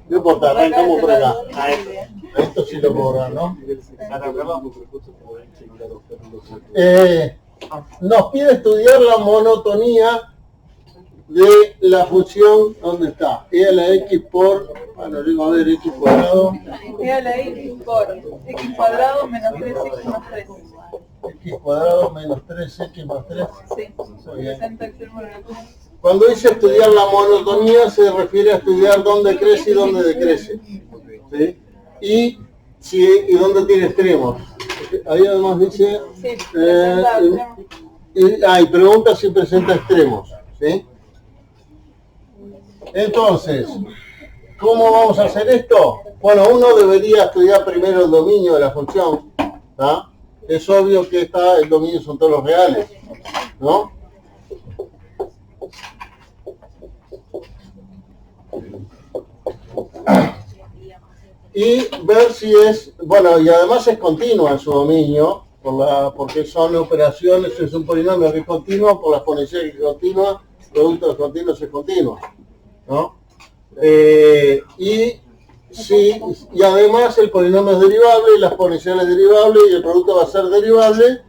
No importa, arrancamos por acá. Esto sí lo puedo borrar, ¿no? Nos pide estudiar la monotonía de la función, ¿dónde está? E a la x por, bueno, digo, a ver, x cuadrado. E a la x por x cuadrado menos 3x más 3. X cuadrado menos 3x más 3. Sí, Muy bien. 60 extremo negativo. Cuando dice estudiar la monotonía se refiere a estudiar dónde crece y dónde decrece. ¿Sí? Y dónde tiene extremos. Ahí además dice... Sí, presenta extremos. Y pregunta si presenta extremos. ¿Sí? Entonces, ¿cómo vamos a hacer esto? Bueno, uno debería estudiar primero el dominio de la función. ¿Tá? Es obvio que el dominio son todos los reales, ¿no? Y ver si es, bueno, y además es continua en su dominio, porque son operaciones, es un polinomio que es continuo, por la exponencial que es continua, producto de continuos es continuo, ¿no? Y además el polinomio es derivable, y la exponencial es derivable, y el producto va a ser derivable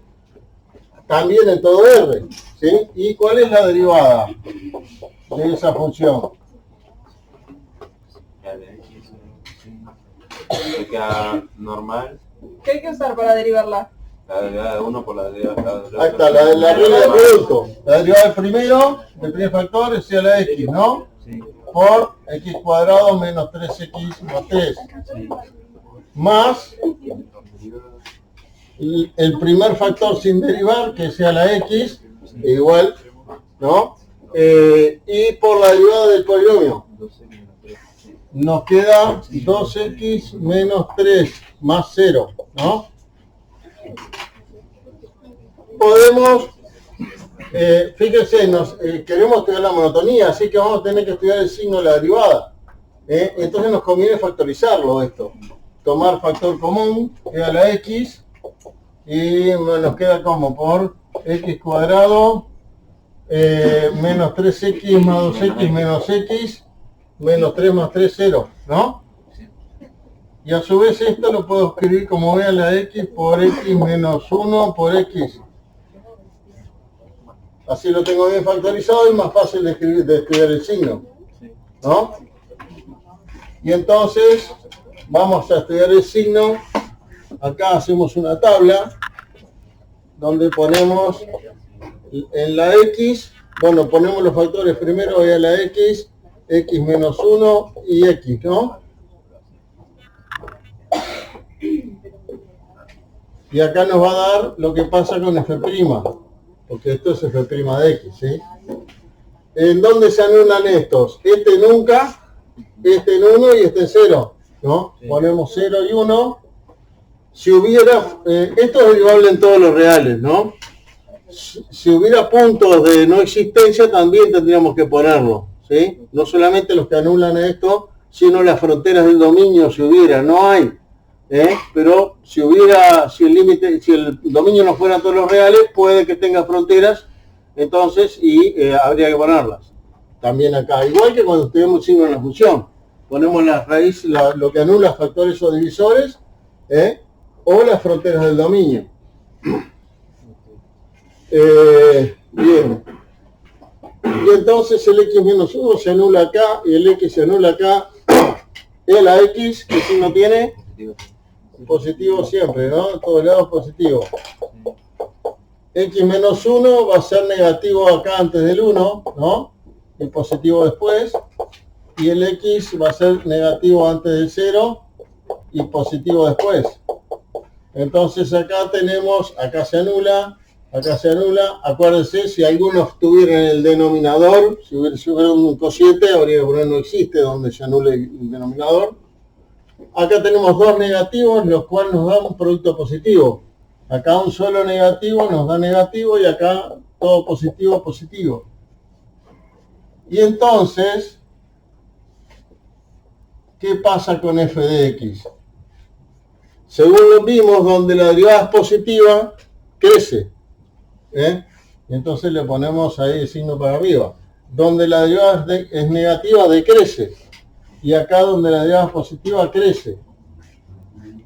también en todo R, ¿sí? ¿Y cuál es la derivada de esa función? Normal. ¿Qué hay que usar para derivarla? La derivada de uno por la derivada de Ahí está, la regla del producto. La derivada del primer factor es a la x, ¿no? Sí. Por x cuadrado menos 3x más 3. Más el primer factor sin derivar, que sea la x, igual, ¿no? Y por la derivada del polinomio. Nos queda 2x menos 3 más 0, ¿no? Podemos, fíjense, queremos estudiar la monotonía, así que vamos a tener que estudiar el signo de la derivada. Entonces nos conviene factorizarlo esto. Tomar factor común, queda la x, y nos queda como por x cuadrado menos 3x más 2x menos x menos 3 más 3, 0, ¿no? Y a su vez esto lo puedo escribir como e a la x por x menos 1 por x. Así lo tengo bien factorizado y más fácil de estudiar el signo, ¿no? Y entonces vamos a estudiar el signo. Acá hacemos una tabla donde ponemos en la x, bueno, ponemos los factores primero e a la x menos 1 y x, ¿no? Y acá nos va a dar lo que pasa con f', porque esto es f' de x, ¿sí? ¿En dónde se anulan estos? Este nunca, este en 1 y este en 0, ¿no? Sí. Ponemos 0 y 1. Si hubiera, esto es derivable en todos los reales, ¿no? Si hubiera puntos de no existencia también tendríamos que ponerlo, ¿sí? No solamente los que anulan esto, sino las fronteras del dominio, si hubiera, no hay, pero si el dominio no fuera todos los reales, puede que tenga fronteras, entonces, habría que ponerlas. También acá, igual que cuando tenemos signo en la función, ponemos la raíz, lo que anula factores o divisores, o las fronteras del dominio. Bien. Y entonces el x menos 1 se anula acá y el x se anula acá. Y la x, ¿qué signo tiene? Positivo siempre, ¿no? En todos lados positivo. X menos 1 va a ser negativo acá antes del 1, ¿no? Y positivo después. Y el x va a ser negativo antes del 0 y positivo después. Entonces acá tenemos, acá se anula. Acuérdense, si alguno estuviera en el denominador, si hubiera un cociente, habría que poner no existe, donde se anule el denominador. Acá tenemos dos negativos, los cuales nos dan un producto positivo. Acá un solo negativo nos da negativo y acá todo positivo, positivo. Y entonces, ¿qué pasa con f de x? Según lo vimos, donde la derivada es positiva, crece. Y entonces le ponemos ahí el signo para arriba. Donde la derivada es negativa, decrece. Y acá donde la derivada es positiva, crece.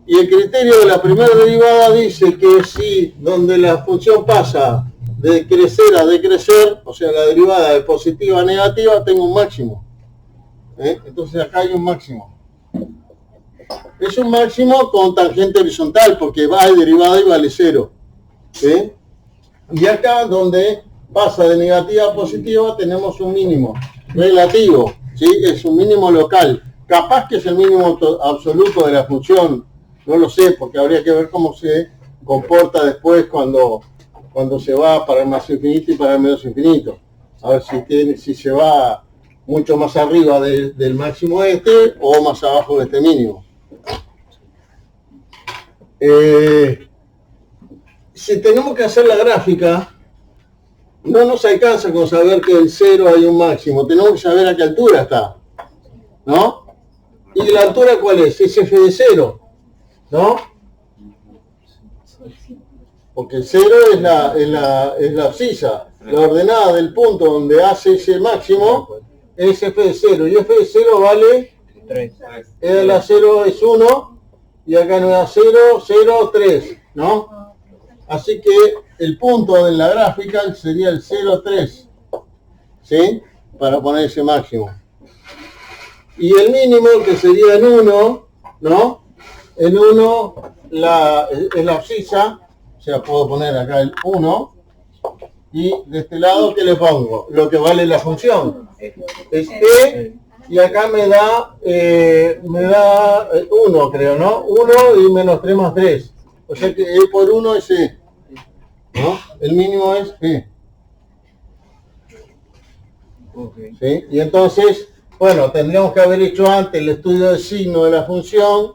Y el criterio de la primera derivada dice que si donde la función pasa de crecer a decrecer, o sea, la derivada de positiva a negativa, tengo un máximo. Entonces acá hay un máximo. Es un máximo con tangente horizontal, porque va de derivada y vale 0. Y acá donde pasa de negativa a positiva tenemos un mínimo relativo, ¿sí? Es un mínimo local. Capaz que es el mínimo absoluto de la función, no lo sé, porque habría que ver cómo se comporta después cuando se va para el más infinito y para el menos infinito. A ver si se va mucho más arriba del máximo o más abajo de este mínimo. Si tenemos que hacer la gráfica, no nos alcanza con saber que en 0 hay un máximo, tenemos que saber a qué altura está, ¿no? ¿Y la altura cuál es? Es f de 0, ¿no? Porque el 0 es la abscisa, la ordenada del punto donde hace ese máximo es f de 0, y f de 0 vale 3. la 0 es 1, y acá no da 0, 0, 3, ¿no? Así que el punto de la gráfica sería el 0, 3, ¿sí? Para poner ese máximo. Y el mínimo, que sería en 1, ¿no? En 1 es la abscisa, o sea, puedo poner acá el 1, y de este lado, ¿qué le pongo? Lo que vale la función. Es e, y acá me da 1, creo, ¿no? 1 y menos 3 más 3. O sea que e por 1 es e, ¿no? El mínimo es e. ¿Sí? Y entonces, bueno, tendríamos que haber hecho antes el estudio del signo de la función.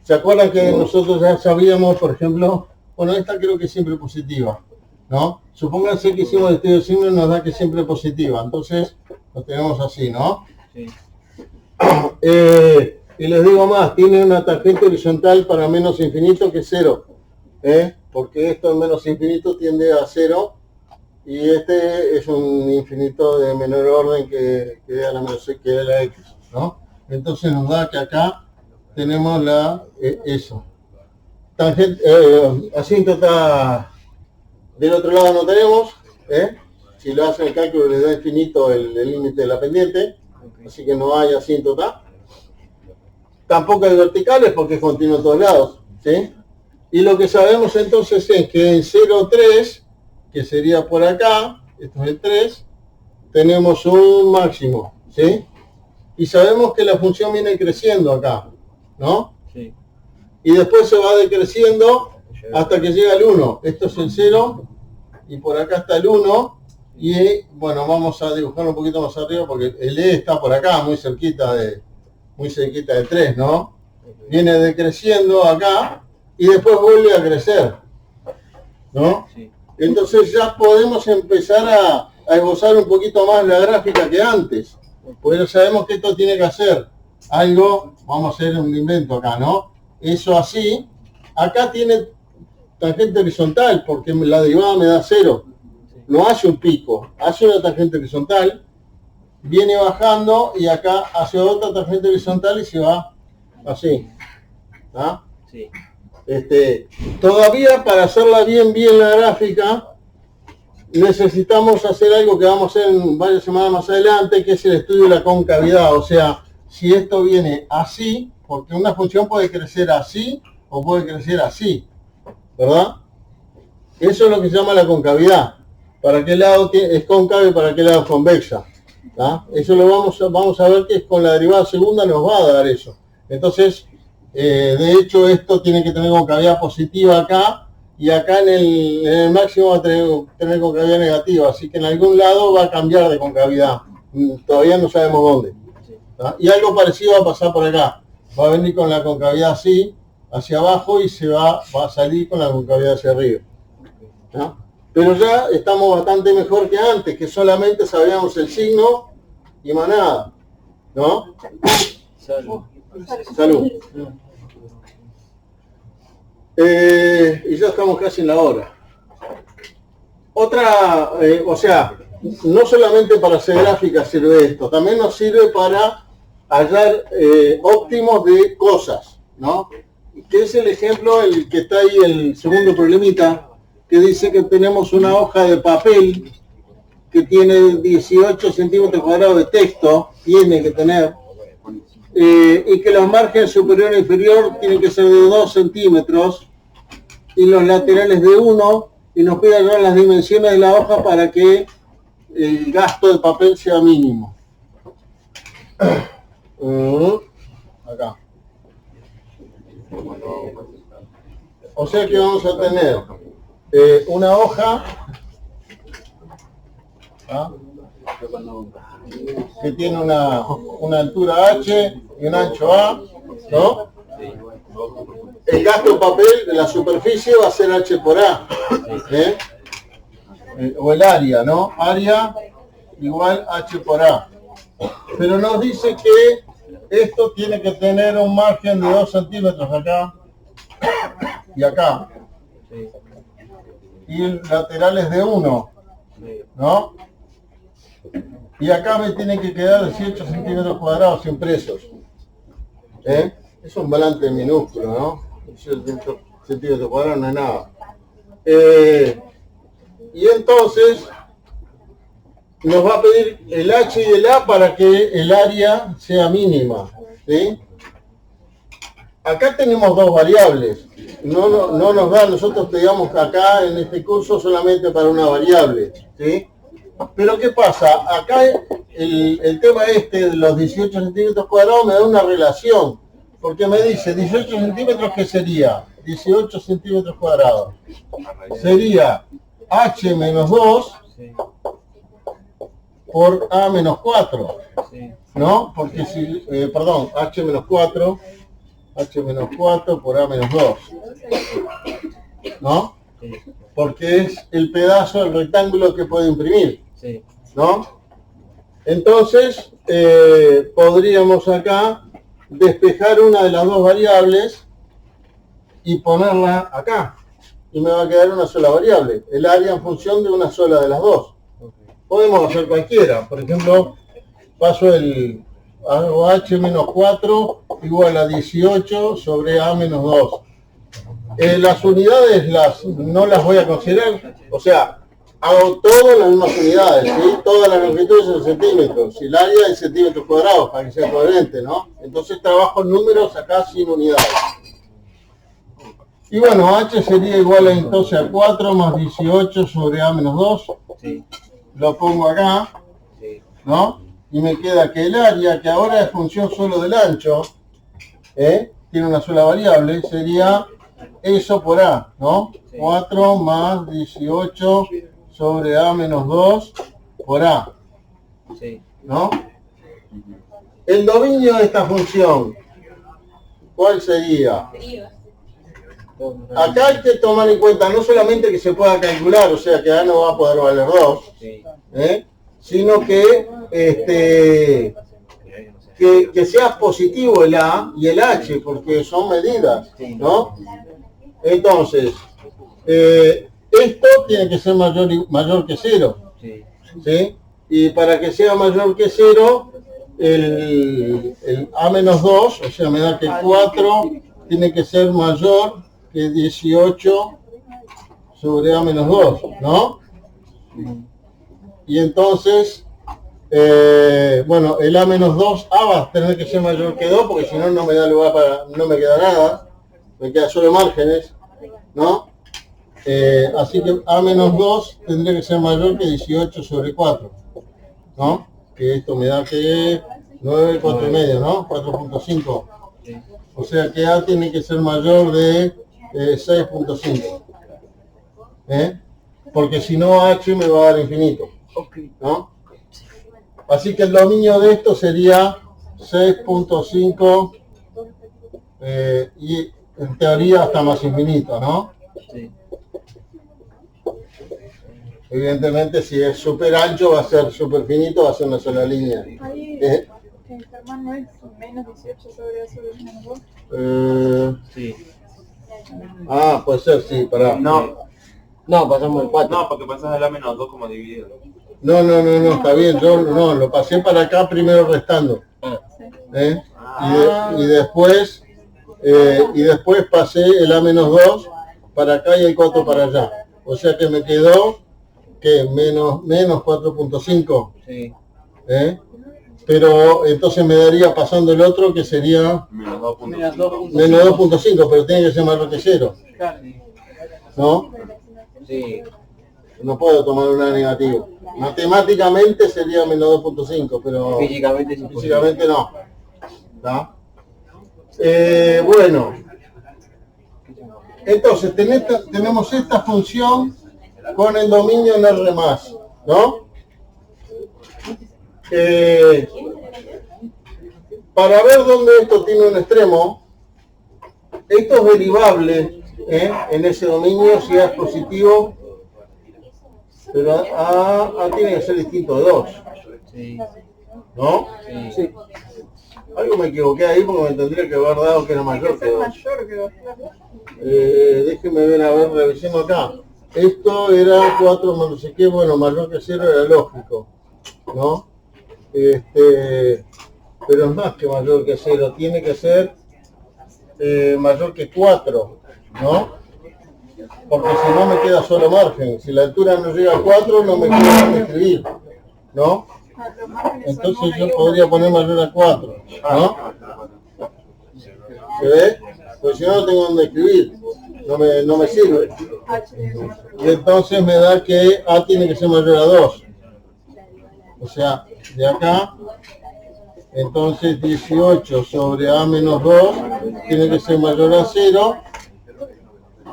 ¿Se acuerdan que nosotros ya sabíamos, por ejemplo, bueno, esta creo que es siempre positiva, ¿no? Supónganse que hicimos el estudio del signo y nos da que es siempre positiva. Entonces, lo tenemos así, ¿no? Sí. Y les digo más, tiene una tangente horizontal para menos infinito que es 0, porque esto en menos infinito tiende a 0 y este es un infinito de menor orden que a la menos que es la x, ¿no? Entonces nos da que acá tenemos eso. Tangente, asíntota del otro lado no tenemos, si lo hacen el cálculo les da infinito el límite de la pendiente. Así que no hay asíntota. Tampoco hay verticales porque es continuo en todos lados, ¿sí? Y lo que sabemos entonces es que en 0, 3, que sería por acá, esto es el 3, tenemos un máximo, ¿sí? Y sabemos que la función viene creciendo acá, ¿no? Sí. Y después se va decreciendo hasta que llega al 1. Esto es el 0 y por acá está el 1. Y bueno, vamos a dibujar un poquito más arriba porque el E está por acá, muy cerquita de 3, ¿no? Viene decreciendo acá y después vuelve a crecer, ¿no? Sí. Entonces ya podemos empezar a esbozar un poquito más la gráfica que antes, porque ya sabemos que esto tiene que hacer algo, vamos a hacer un invento acá, ¿no? Eso así, acá tiene tangente horizontal porque la derivada me da 0. No hace un pico, hace una tangente horizontal, viene bajando y acá hace otra tangente horizontal y se va así. ¿Ah? Sí. Todavía para hacerla bien la gráfica, necesitamos hacer algo que vamos a hacer en varias semanas más adelante, que es el estudio de la concavidad. O sea, si esto viene así, porque una función puede crecer así o puede crecer así, ¿verdad? Eso es lo que se llama la concavidad. Para qué lado es cóncava y para qué lado es convexa. ¿Ah? Eso lo vamos a ver que con la derivada segunda nos va a dar eso. Entonces, de hecho, esto tiene que tener concavidad positiva acá, y acá en el máximo va a tener concavidad negativa, así que en algún lado va a cambiar de concavidad. Todavía no sabemos dónde. ¿Ah? Y algo parecido va a pasar por acá. Va a venir con la concavidad así, hacia abajo, y va a salir con la concavidad hacia arriba. ¿Ah? Pero ya estamos bastante mejor que antes, que solamente sabíamos el signo y más nada, ¿no? Salud. Y ya estamos casi en la hora. Otra, o sea, no solamente para hacer gráficas sirve esto, también nos sirve para hallar óptimos de cosas, ¿no? Que es el ejemplo, el que está ahí, el segundo problemita, que dice que tenemos una hoja de papel que tiene 18 centímetros cuadrados de texto, tiene que tener, y que los márgenes superior e inferior tienen que ser de 2 centímetros y los laterales de 1, y nos pide hallar las dimensiones de la hoja para que el gasto de papel sea mínimo. Acá. O sea que vamos a tener una hoja que tiene una altura H y un ancho A, ¿no? El gasto de papel de la superficie va a ser H por A, o el área, ¿no? Área igual H por A. Pero nos dice que esto tiene que tener un margen de 2 centímetros acá y acá. Y laterales de 1, ¿no? Y acá me tienen que quedar 18 centímetros cuadrados impresos. Es un volante minúsculo, ¿no? 18 centímetros cuadrados no es nada. Y entonces nos va a pedir el H y el A para que el área sea mínima, ¿sí? Acá tenemos dos variables. No nos da, nosotros pegamos acá en este curso solamente para una variable, ¿sí? Pero ¿qué pasa? Acá el tema este de los 18 centímetros cuadrados me da una relación, porque me dice 18 centímetros, ¿qué sería? 18 centímetros cuadrados. Sería H menos 2 por A menos 4, ¿no? Porque si, perdón, H menos 4 por A menos 2, ¿no? Porque es el pedazo del rectángulo que puedo imprimir, ¿no? Entonces, podríamos acá despejar una de las dos variables y ponerla acá. Y me va a quedar una sola variable, el área en función de una sola de las dos. Podemos hacer cualquiera, por ejemplo, hago H menos 4 igual a 18 sobre A menos 2. Las unidades no las voy a considerar, o sea, hago todo en las mismas unidades, ¿sí? Todas las longitudes en centímetros, y el área en centímetros cuadrados, para que sea coherente, ¿no? Entonces trabajo en números acá sin unidades. Y bueno, H sería igual entonces a 4 más 18 sobre A menos 2. Lo pongo acá, ¿no? Y me queda que el área, que ahora es función solo del ancho, tiene una sola variable, sería eso por A, ¿no? 4 más 18 sobre A menos 2 por A, ¿no? El dominio de esta función, ¿cuál sería? Acá hay que tomar en cuenta no solamente que se pueda calcular, o sea que A no va a poder valer 2, sino que sea positivo el A y el H, porque son medidas, ¿no? Entonces, esto tiene que ser mayor que 0, ¿sí? Y para que sea mayor que 0, el A menos 2, o sea, me da que 4 tiene que ser mayor que 18 sobre A menos 2, ¿no? Y entonces, bueno, el A menos 2, A va a tener que ser mayor que 2, porque si no, no me da lugar no me queda nada, me queda solo márgenes, ¿no? Así que A menos 2 tendría que ser mayor que 18 sobre 4, ¿no? Que esto me da que 9, 4 y medio, ¿no? 4.5. O sea que A tiene que ser mayor de 6.5. Porque si no H me va a dar infinito, ¿no? Así que el dominio de esto sería 6.5 y en teoría hasta más infinito, ¿no? Evidentemente si es súper ancho va a ser súper finito, va a ser una sola línea. Germán, ¿no es menos 18 sobre A sobre menos 2? Sí. Puede ser, sí, pará. No, pasamos el 4. No, porque pasas el A-2 como dividido. No, está bien, yo no, lo pasé para acá primero restando. ¿Eh? Y después pasé el A-2 para acá y el 4 para allá. O sea que me quedó que menos 4.5. Sí. ¿Eh? Pero entonces me daría pasando el otro que sería Menos 2.5. menos 2.5, pero tiene que ser mayor que 0. ¿No? Sí. No puedo tomar una negativa. Matemáticamente sería menos 2.5, pero Físicamente es imposible. físicamente no. ¿Está? Bueno, entonces tenemos esta función con el dominio en R+, ¿no? Para ver dónde esto tiene un extremo, esto es derivable en ese dominio si A es positivo, pero A tiene que ser distinto de 2, Sí. ¿no? Sí. Algo me equivoqué ahí porque me tendría que haber dado que era mayor que 2. Mayor que 2, claro. Déjenme ver, revisemos acá. Esto era 4 más no sé qué, bueno, mayor que 0 era lógico, ¿no? Pero es más que mayor que 0, tiene que ser mayor que 4, ¿no? Porque si no me queda solo margen. Si la altura no llega a 4, no me queda dónde escribir, ¿no? Los márgenes son Entonces uno y yo uno. podría poner mayor a 4, ¿no? ¿Se ve? Pues si no, no tengo dónde escribir, no me sirve. H es mayor. Y entonces me da que A tiene que ser mayor a 2. O sea, de acá, entonces 18 sobre A menos 2 tiene que ser mayor a 0.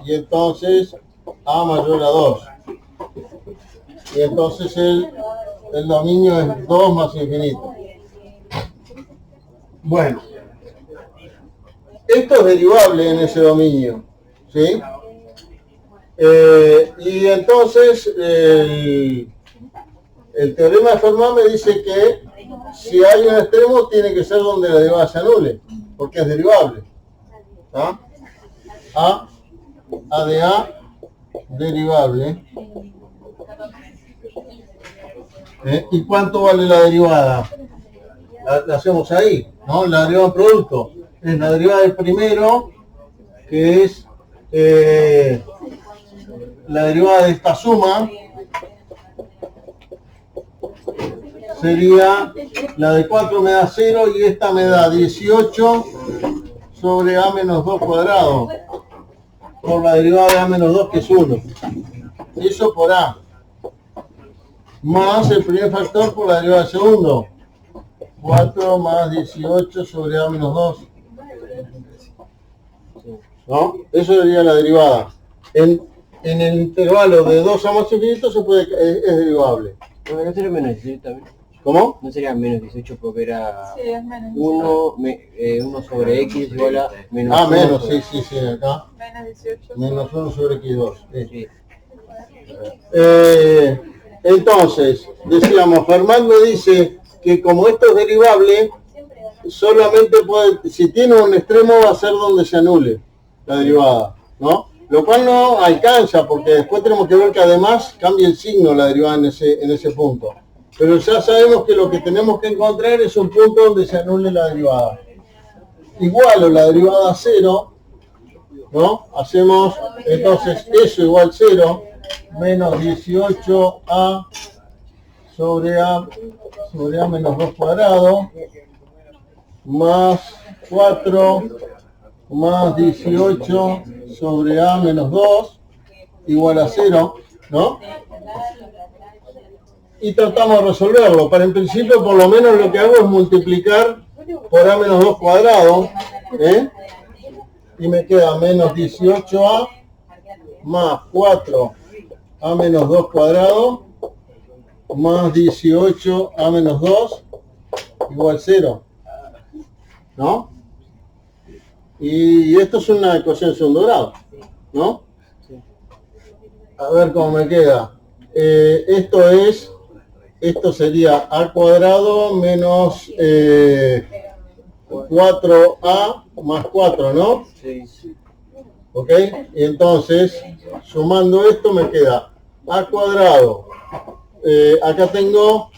Y entonces A mayor a 2. Y entonces el dominio es 2 más infinito. Bueno, esto es derivable en ese dominio, ¿sí? Y entonces el teorema de Fermat me dice que si hay un extremo tiene que ser donde la derivada se anule, porque es derivable. ¿Ah? A de A derivable. ¿Y cuánto vale la derivada? La hacemos ahí, ¿no? La derivada del producto. Es la derivada del primero, que es la derivada de esta suma, sería la de 4 me da 0 y esta me da 18 sobre A menos 2 cuadrado, por la derivada de A menos 2 que es 1. Eso por A. Más el primer factor por la derivada del segundo. 4 más 18 sobre A menos 2. ¿No? Eso sería la derivada. En el intervalo de 2 a más infinito es derivable. Bueno, ¿no sería menos 18 también? ¿Cómo? No sería menos 18 porque era Sí, es menos. 1 sobre X igual a menos 1 Menos, sobre... sí, acá. Menos 18. Menos 1 sobre X2. Sí. Entonces, decíamos, Fermat me dice que como esto es derivable, solamente puede, si tiene un extremo va a ser donde se anule la derivada, ¿no? Lo cual no alcanza, porque después tenemos que ver que además cambia el signo la derivada en ese punto. Pero ya sabemos que lo que tenemos que encontrar es un punto donde se anule la derivada. Igual o la derivada a 0, ¿no? Hacemos entonces eso igual 0, menos 18A sobre A menos 2 cuadrado, más 4 más 18 sobre A menos 2 igual a 0, ¿no? Y tratamos de resolverlo. Para en principio, por lo menos lo que hago es multiplicar por A menos 2 cuadrado, y me queda menos 18A más 4A menos 2 cuadrado más 18A menos 2 igual 0, ¿no? Y esto es una ecuación de segundo grado, ¿no? A ver cómo me queda. Esto es esto sería a cuadrado menos 4a más 4, ¿no? Sí. ¿Ok? Y entonces, sumando esto me queda a cuadrado. Acá tengo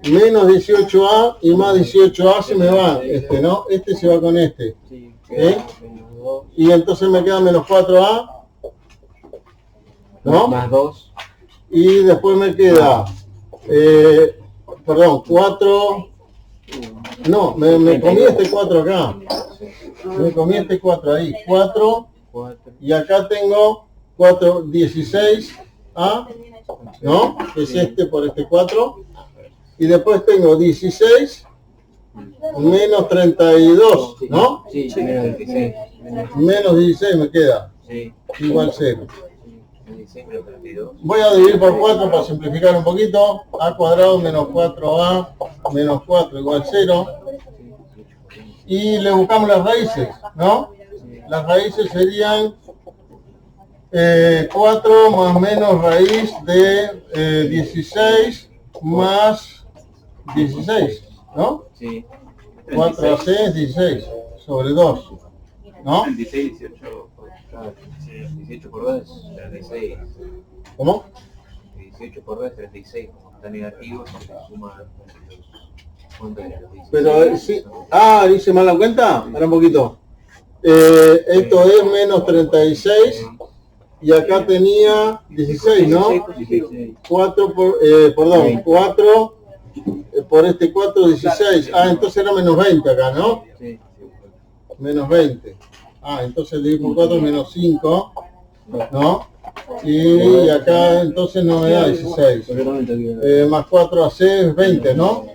menos 18a y más 18a se me va, ¿no? Este se va con este. Sí. Menos 2. Y entonces me queda menos 4a, ¿no? Más 2. Y después me queda, perdón, 4, no, me comí este 4 acá. Me comí este 4 ahí, 4, y acá tengo 4, 16a, ¿no? Que es este por este 4. Y después tengo 16 menos 32, ¿no? Sí, menos 16. Menos 16 me queda, Sí. igual 0. 16 menos 32. Voy a dividir por 4 para simplificar un poquito. A cuadrado menos 4a menos 4 igual 0. Y le buscamos las raíces, ¿no? Las raíces serían 4 más menos raíz de 16 más 16, ¿no? Sí. 4ac es 16 sobre 2, ¿no? 26, 18. Claro. 18 por 2 es 36. ¿Cómo? 18 por 2 es 36. Como está negativo, se suma los puntos de 36. Pero sí. Ah, ¿hice mal la cuenta? Espera un poquito. Esto es menos 36 y acá tenía 16, ¿no? 4 por, perdón, 4 por este 4, 16. Ah, entonces era menos 20 acá, ¿no? Sí. Menos 20. Ah, entonces dividir por 4 menos 5, ¿no? Y acá entonces no me da 16. Más 4 AC es 20, ¿no?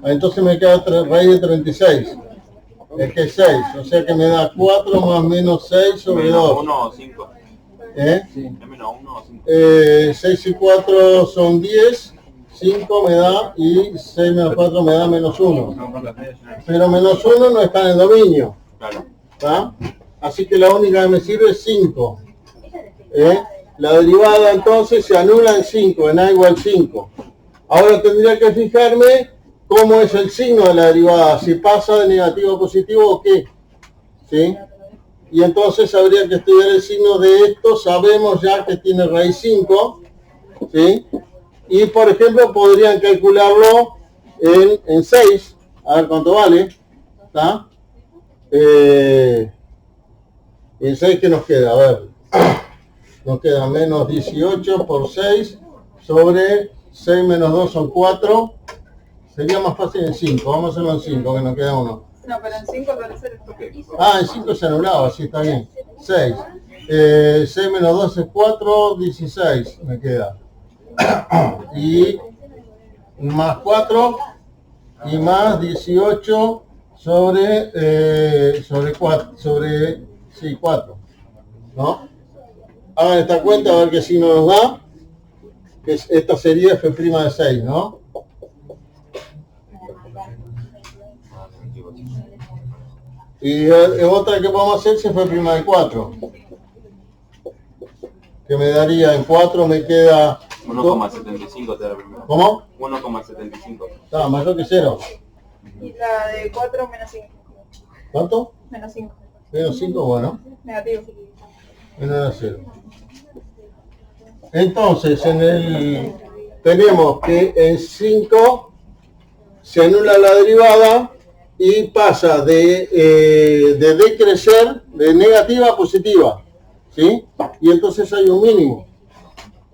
Ah, entonces me queda raíz de 36. Es que es 6, o sea que me da 4 más menos 6 sobre 2. 1 o 5. Sí. Es menos 1 o 5. 6 y 4 son 10, 5 me da y 6 menos 4 me da menos 1. Pero menos 1 no está en el dominio. Claro. ¿Tá? Así que la única que me sirve es 5. La derivada entonces se anula en 5, en A igual 5. Ahora tendría que fijarme cómo es el signo de la derivada, si pasa de negativo a positivo o qué. ¿Sí? Y entonces habría que estudiar el signo de esto. Sabemos ya que tiene raíz 5. ¿Sí? Y por ejemplo podrían calcularlo en 6. A ver cuánto vale. ¿Tá? En 6, ¿qué nos queda? A ver. Nos queda menos 18 por 6 sobre 6 menos 2 son 4. Sería más fácil en 5. Vamos a hacerlo en 5, que nos queda 1. No, pero en 5 parece el Ah, en 5 se anulaba, sí, está bien. 6. 6 menos 2 es 4, 16 me queda. Y más 4 y más 18 sobre 4, sí, 4. ¿No? Hagan esta cuenta a ver qué signo nos da. Que esta sería f' de 6, ¿no? Y otra que podemos hacer es f' de 4. Que me daría en 4 me queda 1,75 te da la primera. ¿Cómo? 1,75. Está mayor que 0. Y la de 4 menos 5. ¿Cuánto? Menos 5. Menos 5, bueno. Negativo. Menor a 0. Entonces, tenemos que en 5 se anula la derivada y pasa de decrecer de negativa a positiva. ¿Sí? Y entonces hay un mínimo,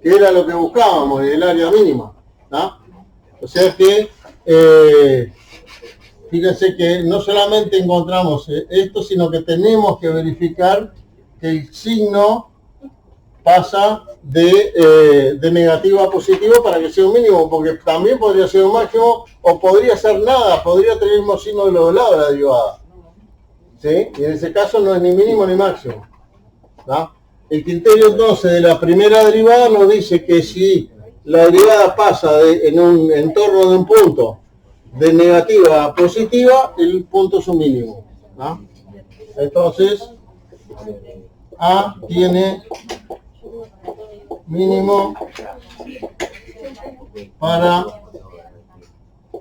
que era lo que buscábamos en el área mínima. ¿No? O sea que, fíjense que no solamente encontramos esto, sino que tenemos que verificar que el signo pasa de negativo a positivo para que sea un mínimo, porque también podría ser un máximo o podría ser nada, podría tener el mismo signo de los dos lados de la derivada. ¿Sí? Y en ese caso no es ni mínimo ni máximo. ¿No? El criterio entonces de la primera derivada nos dice que si la derivada pasa en un entorno de un punto de negativa a positiva, el punto es un mínimo. ¿No? Entonces, A tiene mínimo para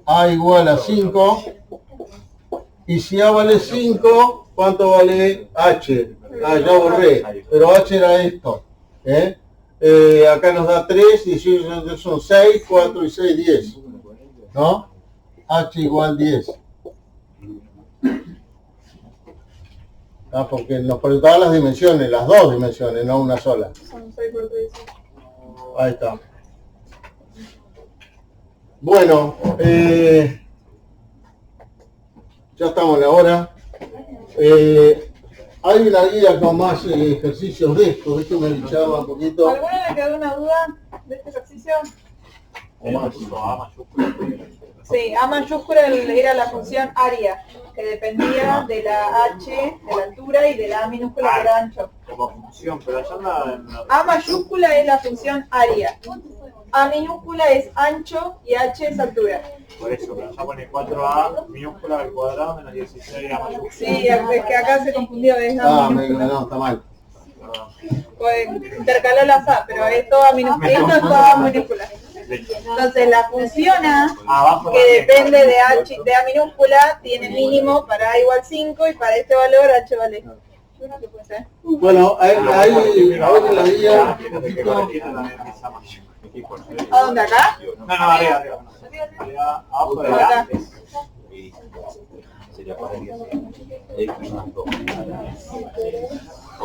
A igual a 5. Y si A vale 5, ¿cuánto vale H? Ah, ya borré, pero H era esto. Acá nos da 3, y son 6, 4 y 6, 10. ¿No? H igual 10. Porque nos preguntaban las dimensiones, las dos dimensiones, no una sola. Son 6 por 3. Ahí está. Bueno, ya estamos en la hora. Hay una guía con más ejercicios de esto. Esto me echaba un poquito. ¿Alguna le quedó una duda de este ejercicio? Sí, A mayúscula era la función área, que dependía de la H, de la altura, y de la A minúscula, que era ancho. Como función, pero allá no. A mayúscula es la función área. A minúscula es ancho y H es altura. Por eso, pero allá pone 4A minúscula al cuadrado menos 16A mayúscula. Sí, es que acá se confundió, es A No, minúscula. está mal. Pues intercaló las A, pero es todo A minúscula. Esto es todo A minúscula. Entonces la función A, que depende de H, de A minúscula, tiene mínimo para A igual 5 y para este valor H vale. Bueno, ahí a ver en la guía. ¿A dónde acá? No, arriba. Abajo de la Acá. Sería para X más 2.